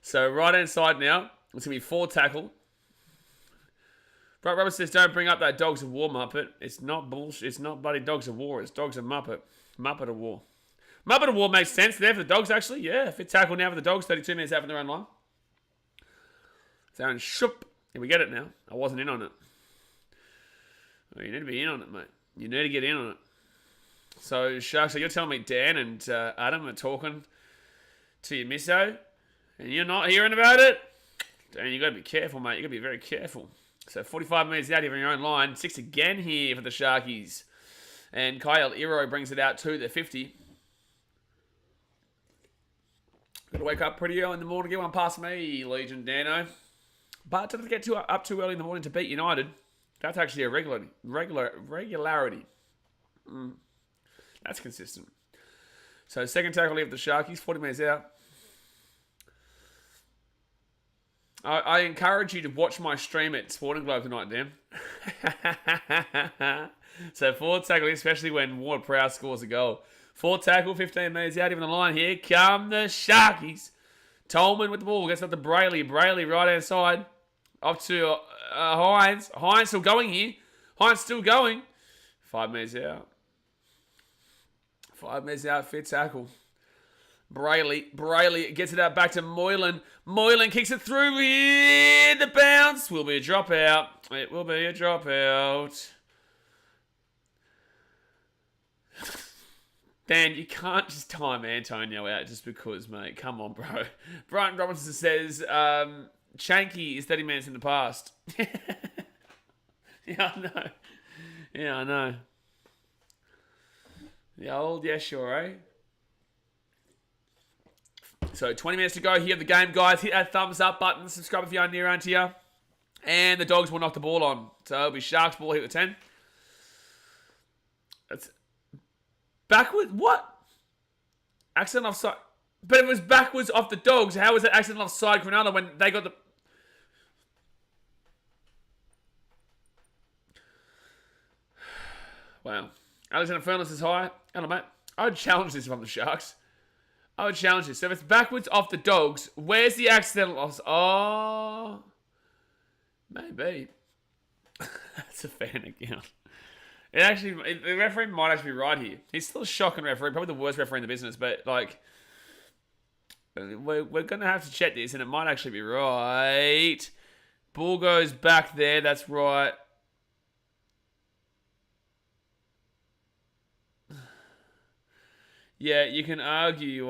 So right hand side now. It's going to be 4 tackle. Brett Roberts says, don't bring up that Dogs of War Muppet. It's not bullshit. It's not bloody Dogs of War. It's Dogs of Muppet. Muppet of War. Muppet of War makes sense there for the Dogs, actually. Yeah, fit tackle now for the Dogs. 32 minutes out from their own line. So, shoop. Yeah, we get it now. I wasn't in on it. Well, you need to be in on it, mate. You need to get in on it. So, Sharks, so you're telling me Dan and Adam are talking to your misso, and you're not hearing about it? Dan, you got to be careful, mate. You got to be very careful. So 45 minutes out of your own line. 6 again here for the Sharkies. And Kyle Iro brings it out to the 50. Got to wake up pretty early in the morning. Get one past me, Legion Dano. But doesn't get up too early in the morning to beat United. That's actually a regularity. That's consistent. So second tackle here for the Sharkies. 40 minutes out. I encourage you to watch my stream at Sporting Globe tonight, Dan. So forward tackle, especially when Ward Prowse scores a goal. Forward tackle, 15 metres out, even the line here. Come the Sharkies. Tolman with the ball. Gets up to Brayley. Brayley right-hand side. Up to Hines. Hines still going here. Hines still going. 5 minutes out. 5 minutes out, fit tackle. Brayley gets it out back to Moylan. Moylan kicks it through here. The bounce will be a dropout. It will be a dropout. Dan, you can't just time Antonio out just because, mate. Come on, bro. Brian Robinson says, Chanky is 30 minutes in the past. Yeah, I know. Yeah, I know. The old, yeah, sure, eh? So 20 minutes to go here of the game, guys. Hit that thumbs up button. Subscribe if you're near around here. And the Dogs will knock the ball on. So it'll be Sharks ball here at 10. That's backward. What? Accident offside. But it was backwards off the Dogs. How was it accident offside Cronulla when they got the... Wow. Alexander Furnace is high. Hello, mate. I would challenge this from the Sharks. I would challenge this. So if it's backwards off the Dogs, where's the accidental offside? Oh, maybe. That's a fan account. The referee might actually be right here. He's still a shocking referee, probably the worst referee in the business, but like, we're going to have to check this, and it might actually be right. Ball goes back there. That's right. Yeah, you can argue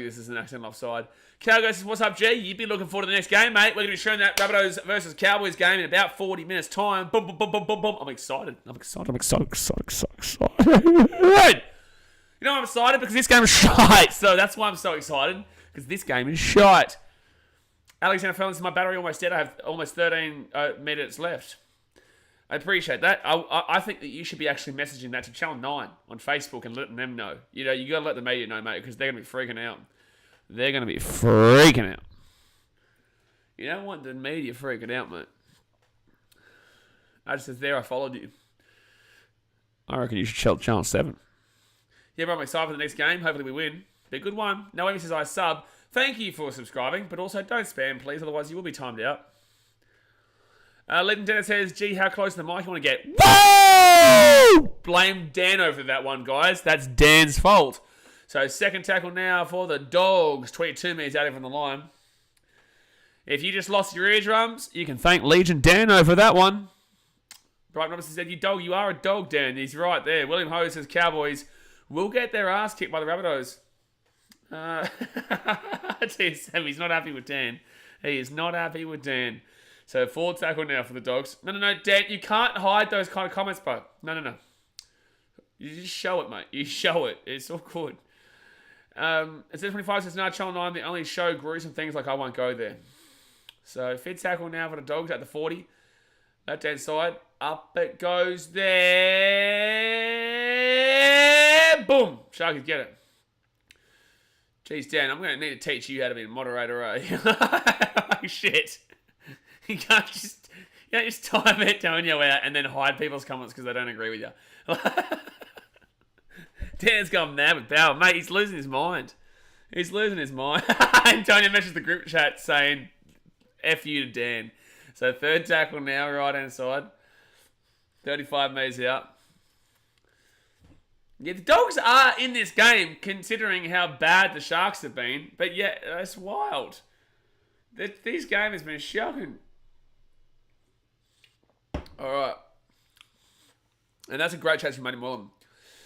this is an accident offside. Cowboys says, what's up, G? You've been looking forward to the next game, mate. We're going to be showing that Rabbitohs versus Cowboys game in about 40 minutes' time. Boom, boom, boom, boom, boom, boom. I'm excited. You know I'm excited? Because this game is shite. So that's why I'm so excited. Because this game is shite. Alexander Fellins, my battery almost dead. I have almost 13 minutes left. I appreciate that. I think that you should be actually messaging that to Channel 9 on Facebook and letting them know. You know, you got to let the media know, mate, because they're going to be freaking out. They're going to be freaking out. You don't want the media freaking out, mate. I just said there, I followed you. I reckon you should tell Channel 7. Yeah, bro, I'm excited for the next game. Hopefully we win. Be a good one. Naomi says I sub. Thank you for subscribing, but also don't spam, please, otherwise you will be timed out. Legend Dennis says, gee, how close to the mic you want to get? Woo! Blame Dan over that one, guys. That's Dan's fault. So second tackle now for the Dogs. 22 minutes out from the line. If you just lost your eardrums, you can thank Legion Dano for that one. Brian Robinson said, you are a dog, Dan. He's right there. William Ho says, Cowboys will get their ass kicked by the Rabbitohs. He's not happy with Dan. He is not happy with Dan. So forward tackle now for the Dogs. No, Dan, you can't hide those kind of comments, bro. No. You just show it, mate. You show it. It's all good. It says 25 says, no, Channel 9, they only show gruesome things like I won't go there. So fit tackle now for the Dogs at the 40. Left-hand side. Up it goes there. Boom. Sharkies get it. Jeez, Dan, I'm going to need to teach you how to be a moderator, eh? Shit. You can't just time Antonio out and then hide people's comments because they don't agree with you. Dan's gone mad with power. Mate, he's losing his mind. He's losing his mind. Antonio messages the group chat saying, F you to Dan. So third tackle now, right hand side. 35 metres out. Yeah, the Dogs are in this game, considering how bad the Sharks have been. But yeah, it's wild. This game has been shocking. Alright. And that's a great chance from Matty Mullen.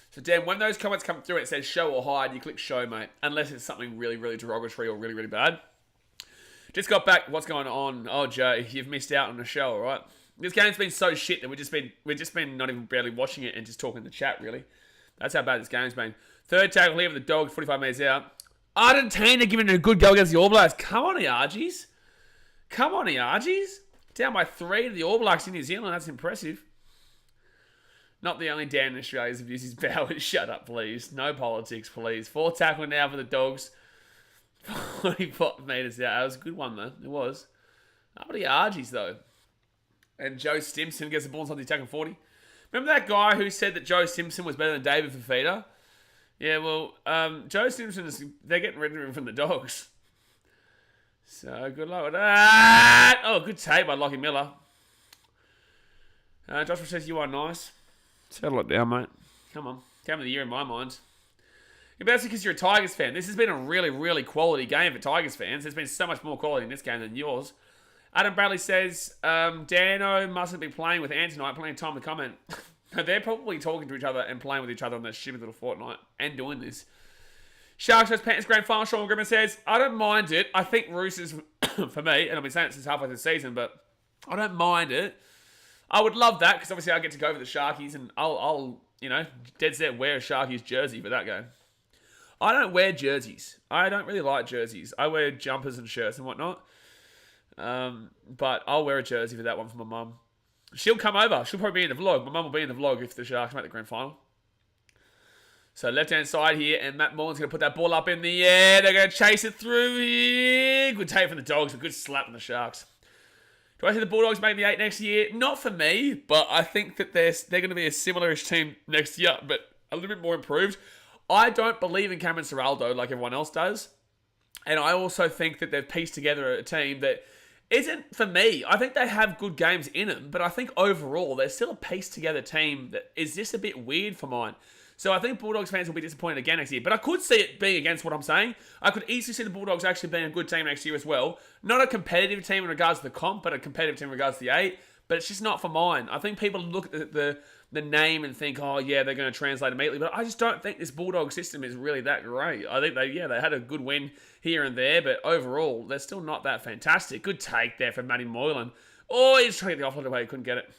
So Dan, when those comments come through and it says show or hide, you click show, mate. Unless it's something really, really derogatory or really, really bad. Just got back. What's going on? Oh, Joe, you've missed out on the show, alright? This game's been so shit that we've just been not even barely watching it and just talking in the chat, really. That's how bad this game's been. Third tackle here for the Dogs, 45 metres out. Argentina giving it a good go against the All Blacks. Come on, the Argies. Come on, the Argies. Down by 3 to the All Blacks in New Zealand. That's impressive. Not the only Dan in Australia who's abused his powers. Shut up, please. No politics, please. Fourth tackle now for the Dogs. 45 metres out. That was a good one, though. It was. How about the Argies, though? And Joe Stimson gets the ball inside the attacking 40. Remember that guy who said that Joe Simpson was better than David Fafita? Yeah, well, Joe Simpson, they're getting rid of him from the Dogs. So, good luck with that. Oh, good tape by Lockie Miller. Joshua says, you are nice. Settle it down, mate. Come on. Game of the year in my mind. Yeah, but that's because you're a Tigers fan. This has been a really, really quality game for Tigers fans. There's been so much more quality in this game than yours. Adam Bradley says, Dano mustn't be playing with Ant tonight, plenty of time to comment. They're probably talking to each other and playing with each other on their stupid little fortnight and doing this. Sharks vs Panthers Grand Final, Sean Grimmett says, I don't mind it. I think Roosters, for me, and I've been saying it since halfway through the season, but I don't mind it. I would love that, because obviously I get to go over the Sharkies, and I'll dead set wear a Sharkies jersey for that game. I don't wear jerseys. I don't really like jerseys. I wear jumpers and shirts and whatnot. But I'll wear a jersey for that one for my mum. She'll come over. She'll probably be in the vlog. My mum will be in the vlog if the Sharks make the grand final. So left-hand side here, and Matt Mullen's going to put that ball up in the air. They're going to chase it through here. Good take from the Dogs. A good slap from the Sharks. Do I see the Bulldogs making the 8 next year? Not for me, but I think that they're going to be a similar-ish team next year, but a little bit more improved. I don't believe in Cameron Ciraldo like everyone else does. And I also think that they've pieced together a team that isn't for me. I think they have good games in them, but I think overall they're still a pieced together team that is just a bit weird for mine. So I think Bulldogs fans will be disappointed again next year. But I could see it being against what I'm saying. I could easily see the Bulldogs actually being a good team next year as well. Not a competitive team in regards to the comp, but a competitive team in regards to the 8. But it's just not for mine. I think people look at the name and think, oh yeah, they're going to translate immediately. But I just don't think this Bulldog system is really that great. I think they had a good win here and there, but overall, they're still not that fantastic. Good take there from Matty Moylan. Oh, he's trying to get the offload away. He couldn't get it.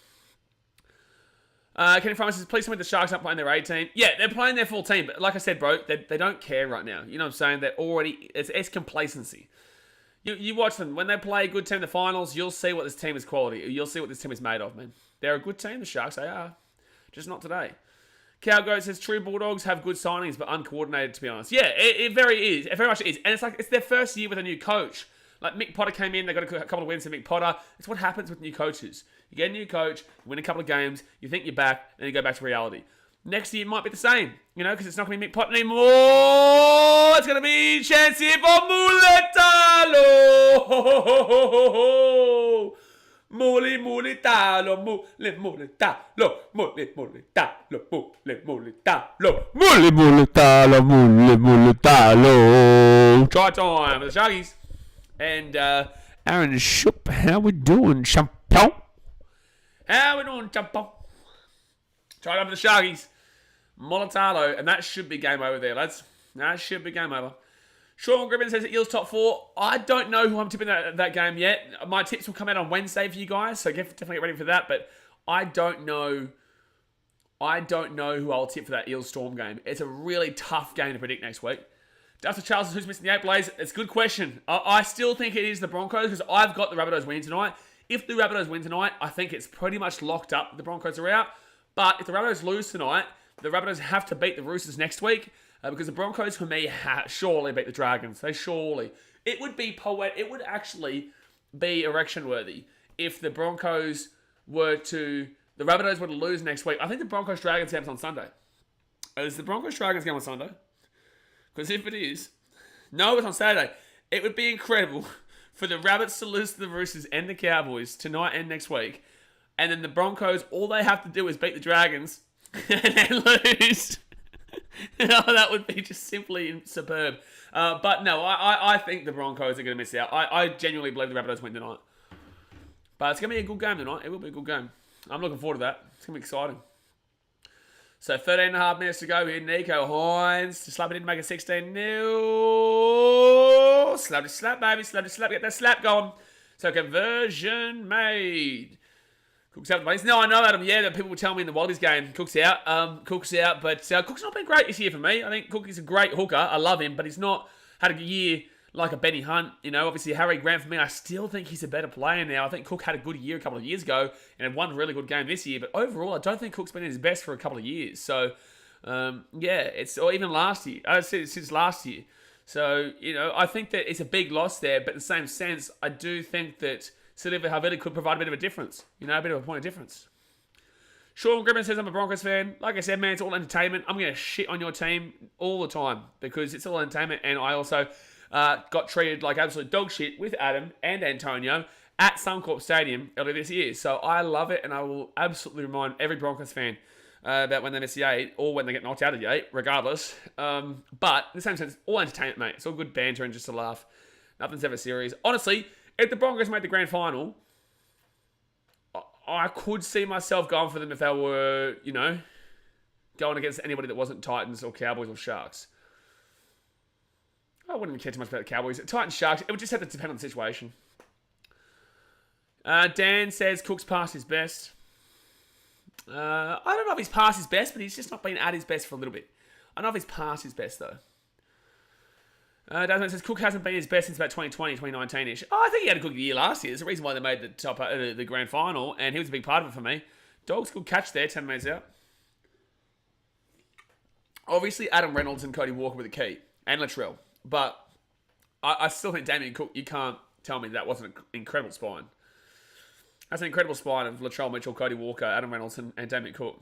Kenny Farmer says, please tell me the Sharks aren't playing their A team. Yeah, they're playing their full team. But like I said, bro, they don't care right now. You know what I'm saying? They're already... It's complacency. You watch them. When they play a good team in the finals, you'll see what this team is quality. You'll see what this team is made of, man. They're a good team, the Sharks. They are. Just not today. Cowgoat says, true Bulldogs have good signings, but uncoordinated, to be honest. Yeah, it very is. It very much is. And it's their first year with a new coach. Like, Mick Potter came in, they got a couple of wins from Mick Potter. It's what happens with new coaches. You get a new coach, you win a couple of games, you think you're back, then you go back to reality. Next year might be the same, because it's not going to be Mick Potter anymore. It's going to be chance here for Muletalo. Muletalo, Muletalo, Muletalo. Try time for the Sharkies. And Aaron Shup, how we doing, champion? How we doing, champion? Try it over the Sharkies. Muletalo, and that should be game over there, lads. That should be game over. Sean Gribbin says Eels top 4. I don't know who I'm tipping that game yet. My tips will come out on Wednesday for you guys, so definitely get ready for that. But I don't know who I'll tip for that Eels Storm game. It's a really tough game to predict next week. Dustin Charles, who's missing the 8 Blaze? It's a good question. I still think it is the Broncos because I've got the Rabbitohs winning tonight. If the Rabbitohs win tonight, I think it's pretty much locked up. The Broncos are out. But if the Rabbitohs lose tonight, the Rabbitohs have to beat the Roosters next week because the Broncos, for me, surely beat the Dragons. They surely. It would be It would actually be erection-worthy if the Broncos the Rabbitohs were to lose next week. I think the Broncos-Dragons game's on Sunday. Is the Broncos-Dragons game on Sunday? Because if it is, No, it's on Saturday. It would be incredible for the Rabbits to lose to the Roosters and the Cowboys tonight and next week. And then the Broncos, all they have to do is beat the Dragons and then lose. That would be just simply superb. But no, I think the Broncos are going to miss out. I genuinely believe the Rabbitohs win tonight. But it's going to be a good game tonight. It will be a good game. I'm looking forward to that. It's going to be exciting. So 13 and a half minutes to go here. Nico Hines to slap it in to make it 16-0. Slap, baby. Slap. Get that slap going. So conversion made. Cook's out the bunnies. No, I know, Adam. Yeah, that people were telling me in the Wallabies game. Cook's out. But Cook's not been great this year for me. I think Cook is a great hooker. I love him, but he's not had a year like a Benny Hunt. You know, obviously Harry Grant for me. I still think he's a better player now. I think Cook had a good year a couple of years ago and had one really good game this year. But overall, I don't think Cook's been at his best for a couple of years. So, or even last year. I said since last year. So, you know, I think that it's a big loss there. But in the same sense, I do think that Siliva Havili could provide a bit of a difference. You know, a bit of a point of difference. Sean Griffin says, I'm a Broncos fan. Like I said, man, it's all entertainment. I'm going to shit on your team all the time because it's all entertainment. And I also got treated like absolute dog shit with Adam and Antonio at Suncorp Stadium earlier this year. So I love it, and I will absolutely remind every Broncos fan about when they miss the 8 or when they get knocked out of the 8, regardless. But in the same sense, all entertainment, mate. It's all good banter and just a laugh. Nothing's ever serious. Honestly, if the Broncos made the grand final, I could see myself going for them if they were, you know, going against anybody that wasn't Titans or Cowboys or Sharks. I wouldn't care too much about the Cowboys. Titans, Sharks, it would just have to depend on the situation. Dan says Cook's past his best. I don't know if he's past his best, but he's just not been at his best for a little bit. I don't know if he's past his best, though. Desmond says Cook hasn't been his best since about 2020, 2019-ish. Oh, I think he had a good year last year. There's a reason why they made the grand final, and he was a big part of it for me. Dogs, good catch there, 10 minutes out. Obviously, Adam Reynolds and Cody Walker were the key, and Latrell. But I still think Damien Cook, you can't tell me that wasn't an incredible spine. That's an incredible spine of Latrell Mitchell, Cody Walker, Adam Reynolds, and Damien Cook.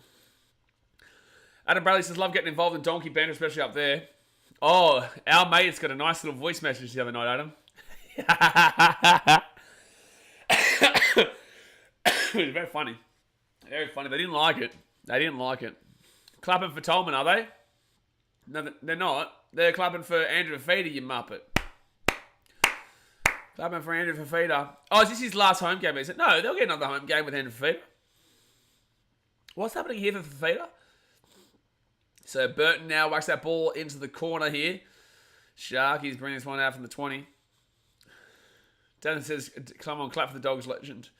Adam Bradley says, love getting involved in donkey banter, especially up there. Oh, our mate's got a nice little voice message the other night, Adam. It was very funny. Very funny. They didn't like it. Clapping for Tolman, are they? No, they're not. They're clapping for Andrew Fafita, you muppet. Clapping for Andrew Fafita. Oh, is this his last home game, is it? No, they'll get another home game with Andrew Fafita. What's happening here for Fafita? So Burton now whacks that ball into the corner here. Sharkies bring this one out from the 20. Dan says, come on, clap for the Dogs legend.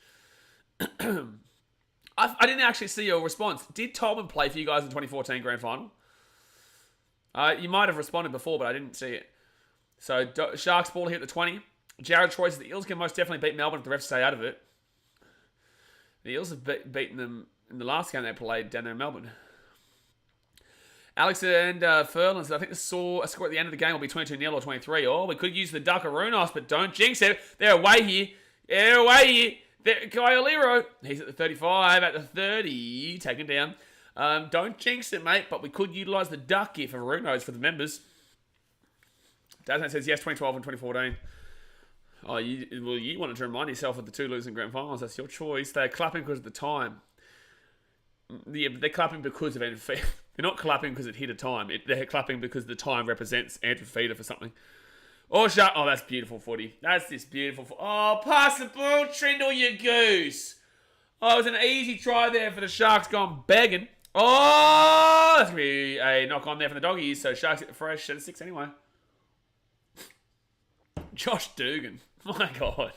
I didn't actually see your response. Did Tolman play for you guys in 2014 Grand Final? You might have responded before, but I didn't see it. So Sharks ball here at the 20. Jared Troy says the Eels can most definitely beat Melbourne if the refs stay out of it. The Eels have beaten them in the last game they played down there in Melbourne. Alex and Furlan said, I think the score at the end of the game will be 22-0 or 23. Oh, we could use the Duckarunos, but don't jinx it. They're away here. Kyle Lero. He's at the 35, at the 30. Taken down. Don't jinx it, mate, but we could utilise the duck here for Runos for the members. Dasman says, yes, 2012 and 2014. Oh, you wanted to remind yourself of the two losing grand finals. That's your choice. They're clapping because of the time. Yeah, they're clapping because of Andrew Fafita. They're not clapping because it hit a time. They're clapping because the time represents Andrew Fafita for something. Oh, that's beautiful footy. That's this beautiful footy. Oh, pass the ball, Trindle, you goose. Oh, it was an easy try there for the Sharks gone begging. Oh, that's going to be a knock on there for the Doggies. So Sharks get the fresh at 6 anyway. Josh Dugan. My God.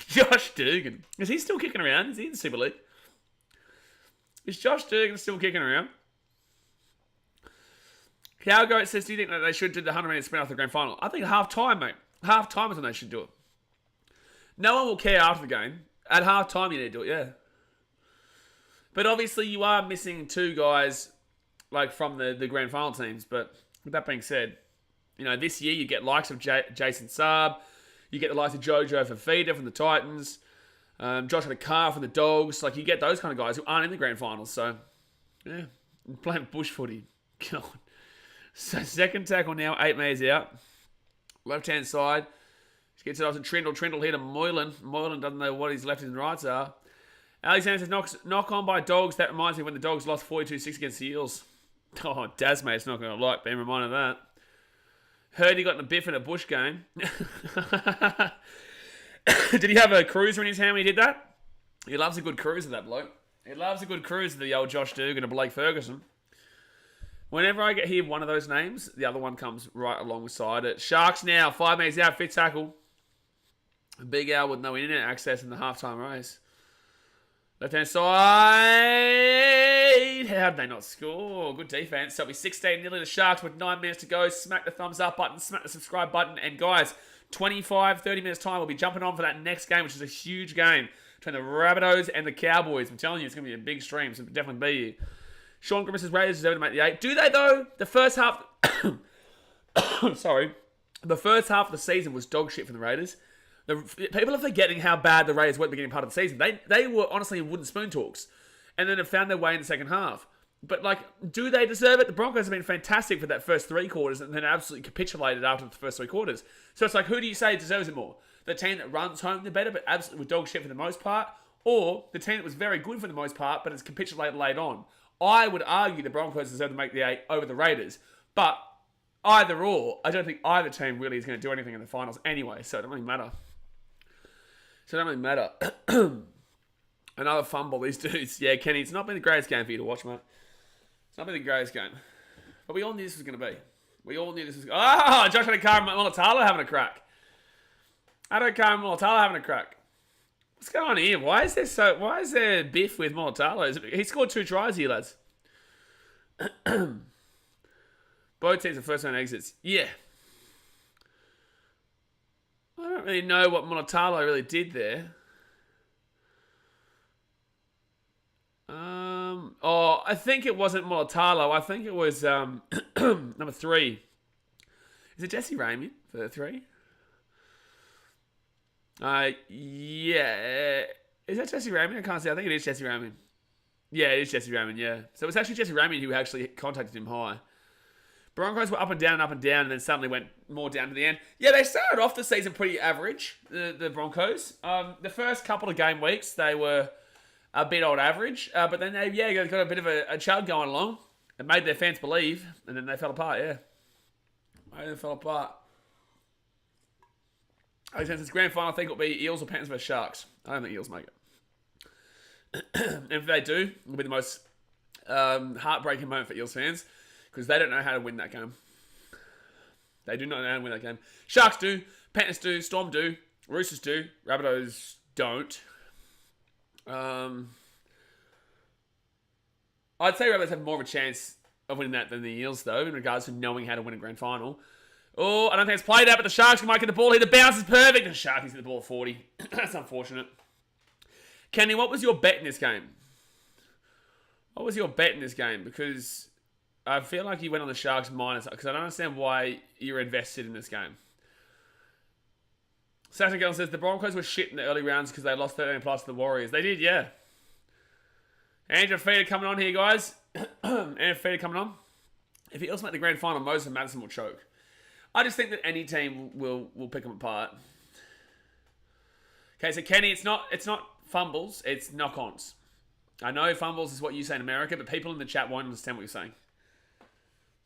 Josh Dugan. Is he still kicking around? Is he in the Super League? Is Josh Dugan still kicking around? Cowgoat says, do you think that they should do the 100-metre sprint after the grand final? I think half-time, mate. Half-time is when they should do it. No one will care after the game. At half-time, you need to do it, yeah. But obviously, you are missing two guys like from the grand final teams. But with that being said, you know, this year you get likes of Jason Saab. You get the likes of Jojo Fafita from the Titans. Josh Adokar from the Dogs. Like, you get those kind of guys who aren't in the grand finals. So, yeah. Playing bush footy. God. So, second tackle now, 8 metres out. Left-hand side. She gets it off to Trindle. Trindle here to Moylan. Moylan doesn't know what his left and rights are. Alexander says, knock on by Dogs. That reminds me when the Dogs lost 42-6 against the Eels. Oh, Dasmate's not going to like being reminded of that. Heard he got in a biff in a bush game. Did he have a cruiser in his hand when he did that? He loves a good cruiser, that bloke. He loves a good cruiser, the old Josh Dugan and Blake Ferguson. Whenever I hear one of those names, the other one comes right alongside it. Sharks now, 5 minutes out, fit tackle. Big Al with no internet access in the halftime race. Left-hand side. How did they not score? Good defense. So it'll be 16-0 the Sharks with 9 minutes to go. Smack the thumbs up button. Smack the subscribe button. And guys, 25, 30 minutes time, we'll be jumping on for that next game, which is a huge game between the Rabbitohs and the Cowboys. I'm telling you, it's going to be a big stream, so it'll definitely be you. Sean Grimace's Raiders deserve to make the 8. Do they, though? The first half... Sorry. The first half of the season was dog shit for the Raiders. People are forgetting how bad the Raiders were at the beginning part of the season. They were honestly in wooden spoon talks. And then have found their way in the second half. But, do they deserve it? The Broncos have been fantastic for that first 3 quarters and then absolutely capitulated after the first 3 quarters. So it's who do you say deserves it more? The team that runs home the better, but absolutely with dog shit for the most part? Or the team that was very good for the most part, but has capitulated late on? I would argue the Broncos deserve to make the 8 over the Raiders. But either or, I don't think either team really is going to do anything in the finals anyway, so it doesn't really matter. Another fumble, these dudes. Yeah, Kenny, it's not been the greatest game for you to watch, mate. It's not been the greatest game. But we all knew this was going to be. Oh, Josh Adokar and Mulatalo having a crack. Adokar and Mulatalo having a crack. What's going on here? Why is there biff with Mulatalo? He scored 2 tries here, lads. Both teams are first round exits. Yeah. I don't really know what Mulatalo really did there. I think it wasn't Mulatalo. I think it was number 3. Is it Jesse Ramey for the 3? Yeah. Is that Jesse Ramey? I can't see. I think it is Jesse Ramey. Yeah, it is Jesse Ramey, yeah. So it was actually Jesse Ramey who actually contacted him high. Broncos were up and down, and then suddenly went more down to the end. Yeah, they started off the season pretty average, the Broncos. The first couple of game weeks, they were a bit old average, but then they got a bit of a chug going along. It made their fans believe, and then they fell apart, yeah. They fell apart. Since it's grand final, I think it'll be Eels or Panthers vs Sharks. I don't think Eels make it. And if they do, it'll be the most heartbreaking moment for Eels fans, because they don't know how to win that game. They do not know how to win that game. Sharks do, Panthers do, Storm do, Roosters do, Rabbitohs don't. I'd say Rabbitohs have more of a chance of winning that than the Eels, though, in regards to knowing how to win a grand final. Oh, I don't think it's played out, but the Sharks might get the ball here. The bounce is perfect. The Sharks get the ball at 40. That's unfortunate. Kenny, what was your bet in this game? What was your bet in this game? Because I feel like you went on the Sharks minus, because I don't understand why you're invested in this game. Saturn Girl says the Broncos were shit in the early rounds because they lost 13 plus to the Warriors. They did, yeah. Andrew Feeder coming on here, guys. Andrew Feeder coming on. If he also make the grand final, Moses and Madison will choke. I just think that any team will pick them apart. Okay, so Kenny, it's not fumbles, it's knock-ons. I know fumbles is what you say in America, but people in the chat won't understand what you're saying.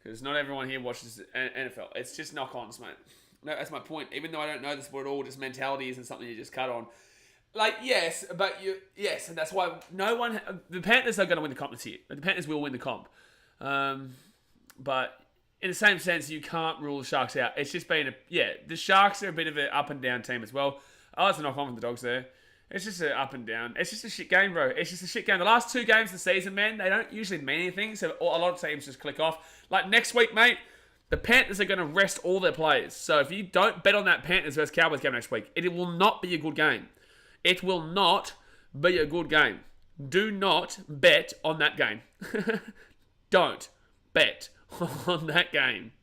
Because not everyone here watches NFL. It's just knock-ons, mate. No, that's my point. Even though I don't know the sport at all, just mentality isn't something you just cut on. Yes, and that's why the Panthers are going to win the comp this year. The Panthers will win the comp. But in the same sense, you can't rule the Sharks out. It's just been the Sharks are a bit of an up and down team as well. Oh, it's a knock on from the Dogs there. It's just an up and down. It's just a shit game, bro. It's just a shit game. The last 2 games of the season, man, they don't usually mean anything. So a lot of teams just click off. Like next week, mate, the Panthers are going to rest all their players. So if you don't bet on that Panthers versus Cowboys game next week, it will not be a good game. It will not be a good game. Do not bet on that game. Don't bet on that game.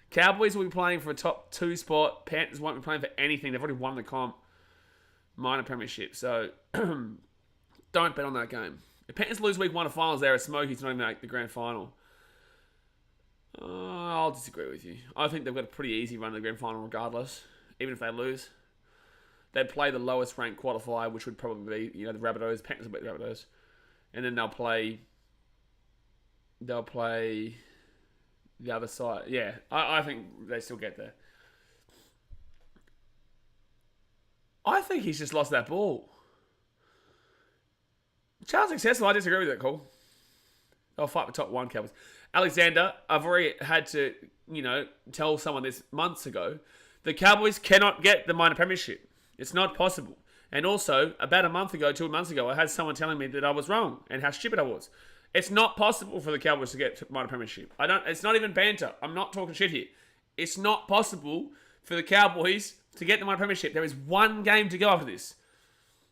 Cowboys will be playing for a top 2 spot. Panthers won't be playing for anything. They've already won the comp. Minor premiership. So don't bet on that game. If Panthers lose week 1 of finals, they're a smoky to not even make the grand final. I'll disagree with you. I think they've got a pretty easy run to the grand final regardless, even if they lose. They'd play the lowest ranked qualifier, which would probably be, the Rabbitohs. Panthers will beat the Rabbitohs. And then they'll play the other side. Yeah, I think they still get there. I think he's just lost that ball. Charles successful. I disagree with that call. They'll fight the top one Cowboys. Alexander, I've already had to, tell someone this months ago. The Cowboys cannot get the minor premiership. It's not possible. And also, about a month ago, 2 months ago, I had someone telling me that I was wrong and how stupid I was. It's not possible for the Cowboys to get minor premiership. It's not even banter. I'm not talking shit here. It's not possible for the Cowboys to get the minor premiership. There is one game to go after this.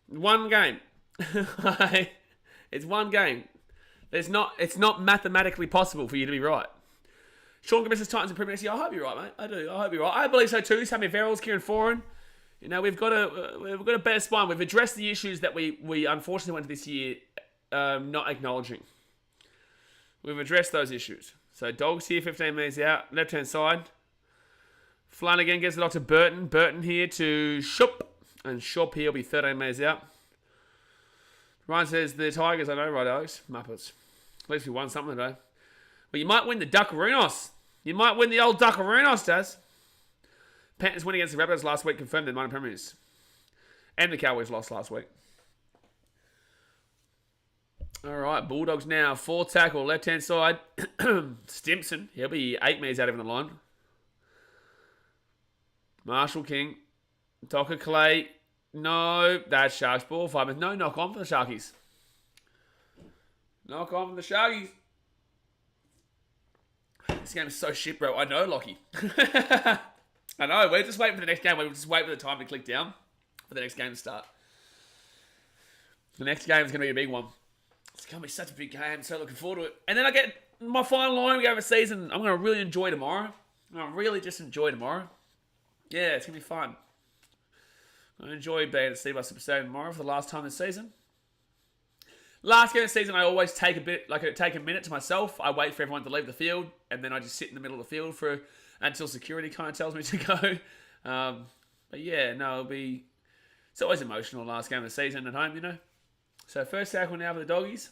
One game. It's one game. It's not mathematically possible for you to be right. Sean Gomez's Titans in Premier League. I hope you're right, mate. I do. I hope you're right. I believe so too. Sammy Verrills, Kieran Foran. We've got a better spine. We've addressed the issues that we unfortunately went to this year not acknowledging. We've addressed those issues. So Dogs here, 15 metres out, left hand side. Flanagan gets it off to Burton. Burton here to Shup, and Shup here will be 13 metres out. Ryan says the Tigers. I know, right, Alex? Muppets. At least we won something today. Well, you might win the Duckarunos. You might win the old Duckarunos, Daz. Panthers win against the Rabbitohs last week, confirmed their minor premiers. And the Cowboys lost last week. All right, Bulldogs now. 4 tackle, left-hand side. Stimson. He'll be 8 metres out of the line. Marshall King. Docker Clay. No, that's Sharks ball. 5 minutes. No, knock on for the Sharkies. Knock on for the Sharkies. This game is so shit, bro. I know, Lockie. I know. We're just waiting for the next game. We're just waiting for the time to click down for the next game to start. The next game is going to be a big one. It's going to be such a big game. So looking forward to it. And then I get my final line. We go over season. I'm going to really enjoy tomorrow. I'm going to really just enjoy tomorrow. Yeah, it's going to be fun. I enjoy being at Steve Super Stadium tomorrow for the last time this season. Last game of the season, I always take a minute to myself. I wait for everyone to leave the field, and then I just sit in the middle of the field until security kind of tells me to go. But yeah, no, it's always emotional last game of the season at home, So first tackle now for the Doggies.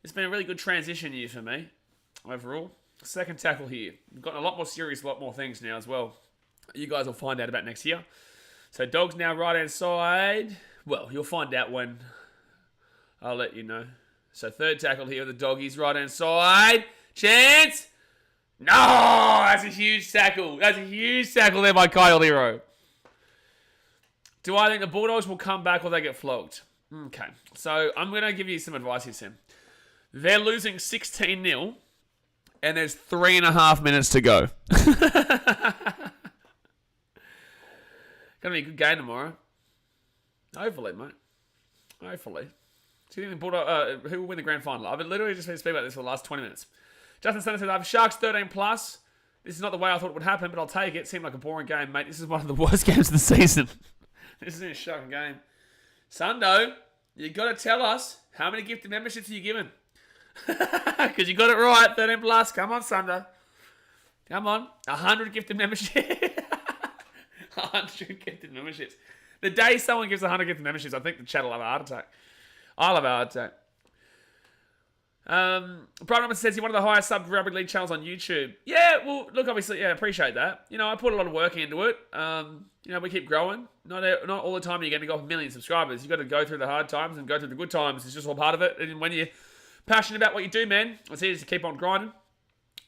It's been a really good transition year for me, overall. Second tackle here. We've gotten a lot more serious, a lot more things now as well. You guys will find out about next year. So Dogs now right-hand side. Well, you'll find out when I'll let you know. So third tackle here, the Doggies right-hand side. Chance! No! That's a huge tackle. That's a huge tackle there by Kyle Lero. Do I think the Bulldogs will come back or they get flogged? Okay. So I'm going to give you some advice here, Sam. They're losing 16-0 and there's 3.5 minutes to go. Going to be a good game tomorrow. Hopefully, mate. Hopefully. Do you think the Bulldog, who will win the grand final? I've literally just been speaking about this for the last 20 minutes. Justin Sanders said, I have Sharks 13 plus. This is not the way I thought it would happen, but I'll take it. It seemed like a boring game, mate. This is one of the worst games of the season. This isn't a shocking game. Sundo, you got to tell us how many gifted memberships are you given? Because you got it right, 13 plus. Come on, Sundo. Come on. 100 gifted memberships. 100 gifted memberships. The day someone gives 100 gifted memberships, I think the chat will have a heart attack. I'll have a heart attack. Brian Robinson says you're one of the highest sub rugby league channels on YouTube. Yeah, well, look, obviously, yeah, I appreciate that. I put a lot of work into it. We keep growing. Not all the time you're going to go for a million subscribers. You've got to go through the hard times and go through the good times. It's just all part of it. And when you're passionate about what you do, man, it's easy to keep on grinding.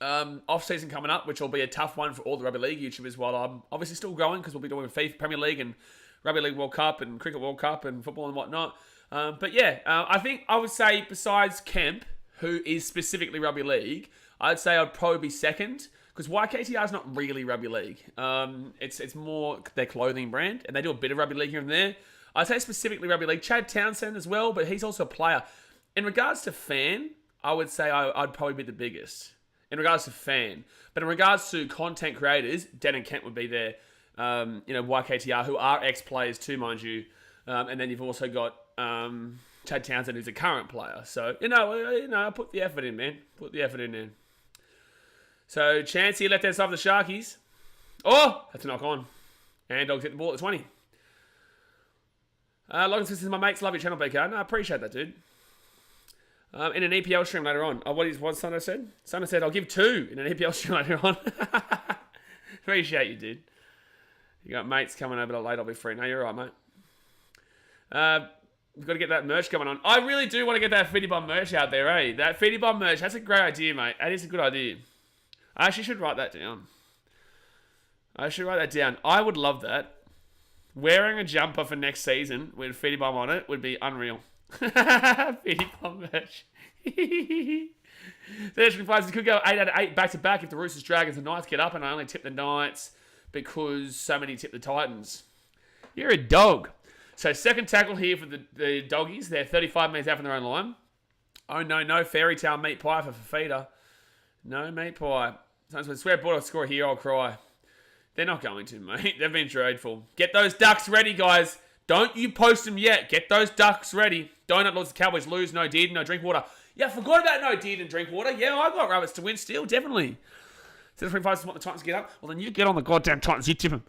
Off-season coming up, which will be a tough one for all the rugby league YouTubers while I'm obviously still growing because we'll be doing FIFA Premier League and Rugby League World Cup and Cricket World Cup and football and whatnot. But yeah, I think I would say besides Kemp, who is specifically rugby league, I'd say I'd probably be second because YKTR is not really rugby league. It's more their clothing brand and they do a bit of rugby league here and there. I'd say specifically rugby league. Chad Townsend as well, but he's also a player. In regards to fan, I would say I'd probably be the biggest. In regards to fan. But in regards to content creators, Dan and Kent would be there. YKTR, who are ex-players too, mind you. And then you've also got Chad Townsend, who's a current player. So, I put the effort in, man. Put the effort in there. So, Chancey left outside the Sharkies. Oh, that's a knock on. And Dogs hit the ball at 20. Logan says, my mates love your channel, BK. No, I appreciate that, dude. In an EPL stream later on. What Sunday said? Sunday said, I'll give 2 in an EPL stream later on. Appreciate you, dude. You got mates coming over late, I'll be free. No, you're right, mate. We've got to get that merch going on. I really do want to get that Feedy Bomb merch out there, eh? That Feedy Bomb merch, that's a great idea, mate. That is a good idea. I actually should write that down. I would love that. Wearing a jumper for next season with Feedy Bomb on it would be unreal. Feedy Bomb merch. The players could go 8 out of 8 back to back if the Roosters, Dragons, and Knights get up, and I only tip the Knights because so many tip the Titans. You're a dog. So second tackle here for the doggies. They're 35 metres out from their own line. Oh no fairy tale meat pie for Fafita. No meat pie. Sometimes when swear Bulldogs score here, I'll cry. They're not going to, mate. They've been dreadful. Get those ducks ready, guys. Don't you post them yet. Get those ducks ready. Donut Lords, the Cowboys lose. No did. No drink water. Yeah, I forgot about no did and drink water. Yeah, I got rabbits to win still, definitely. 7.25 want the Titans to get up. Well, then you get on the goddamn Titans. You tip them.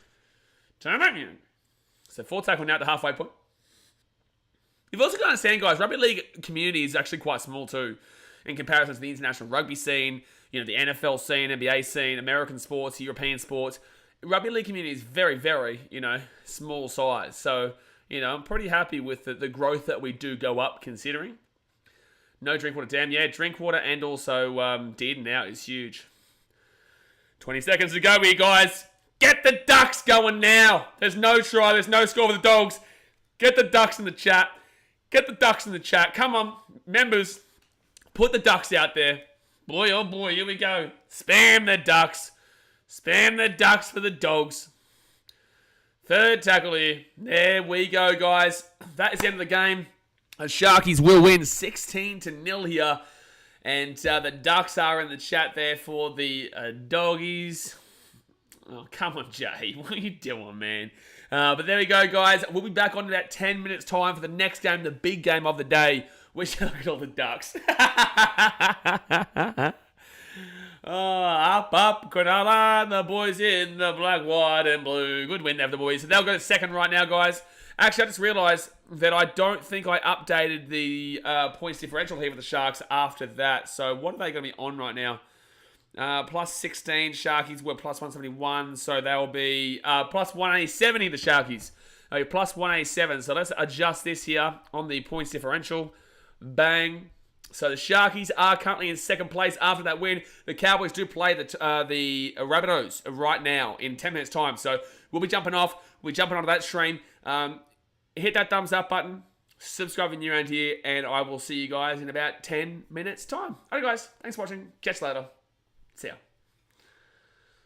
Turn them in. So 4 tackle now at the halfway point. You've also got to understand, guys, rugby league community is actually quite small too in comparison to the international rugby scene, the NFL scene, NBA scene, American sports, European sports. Rugby league community is very, very, small size. So, I'm pretty happy with the growth that we do go up considering. No drink water, damn. Yeah, drink water and also did now is huge. 20 seconds to go here, guys. Get the ducks going now. There's no try. There's no score for the Dogs. Get the ducks in the chat. Get the ducks in the chat. Come on, members. Put the ducks out there. Boy, oh boy, here we go. Spam the ducks. Spam the ducks for the Dogs. Third tackle here. There we go, guys. That is the end of the game. The Sharkies will win 16-0 here. And the Ducks are in the chat there for the Doggies. Oh, come on, Jay. What are you doing, man? But there we go, guys. We'll be back on in about 10 minutes' time for the next game, the big game of the day. We should look at all the Ducks. Up, Cronulla, the boys in the black, white, and blue. Good win, they have the boys. So they'll go to second right now, guys. Actually, I just realised that I don't think I updated the points differential here for the Sharks after that. So what are they going to be on right now? Plus 16, Sharkies were plus 171, so they'll be plus 187 here, the Sharkies. Plus 187, so let's adjust this here on the points differential. Bang. So the Sharkies are currently in second place after that win. The Cowboys do play the Rabbitohs right now in 10 minutes' time, so we'll be jumping off. We'll be jumping onto that stream. Hit that thumbs up button, subscribe if you're around here, and I will see you guys in about 10 minutes' time. Alright, guys, thanks for watching. Catch you later. See ya.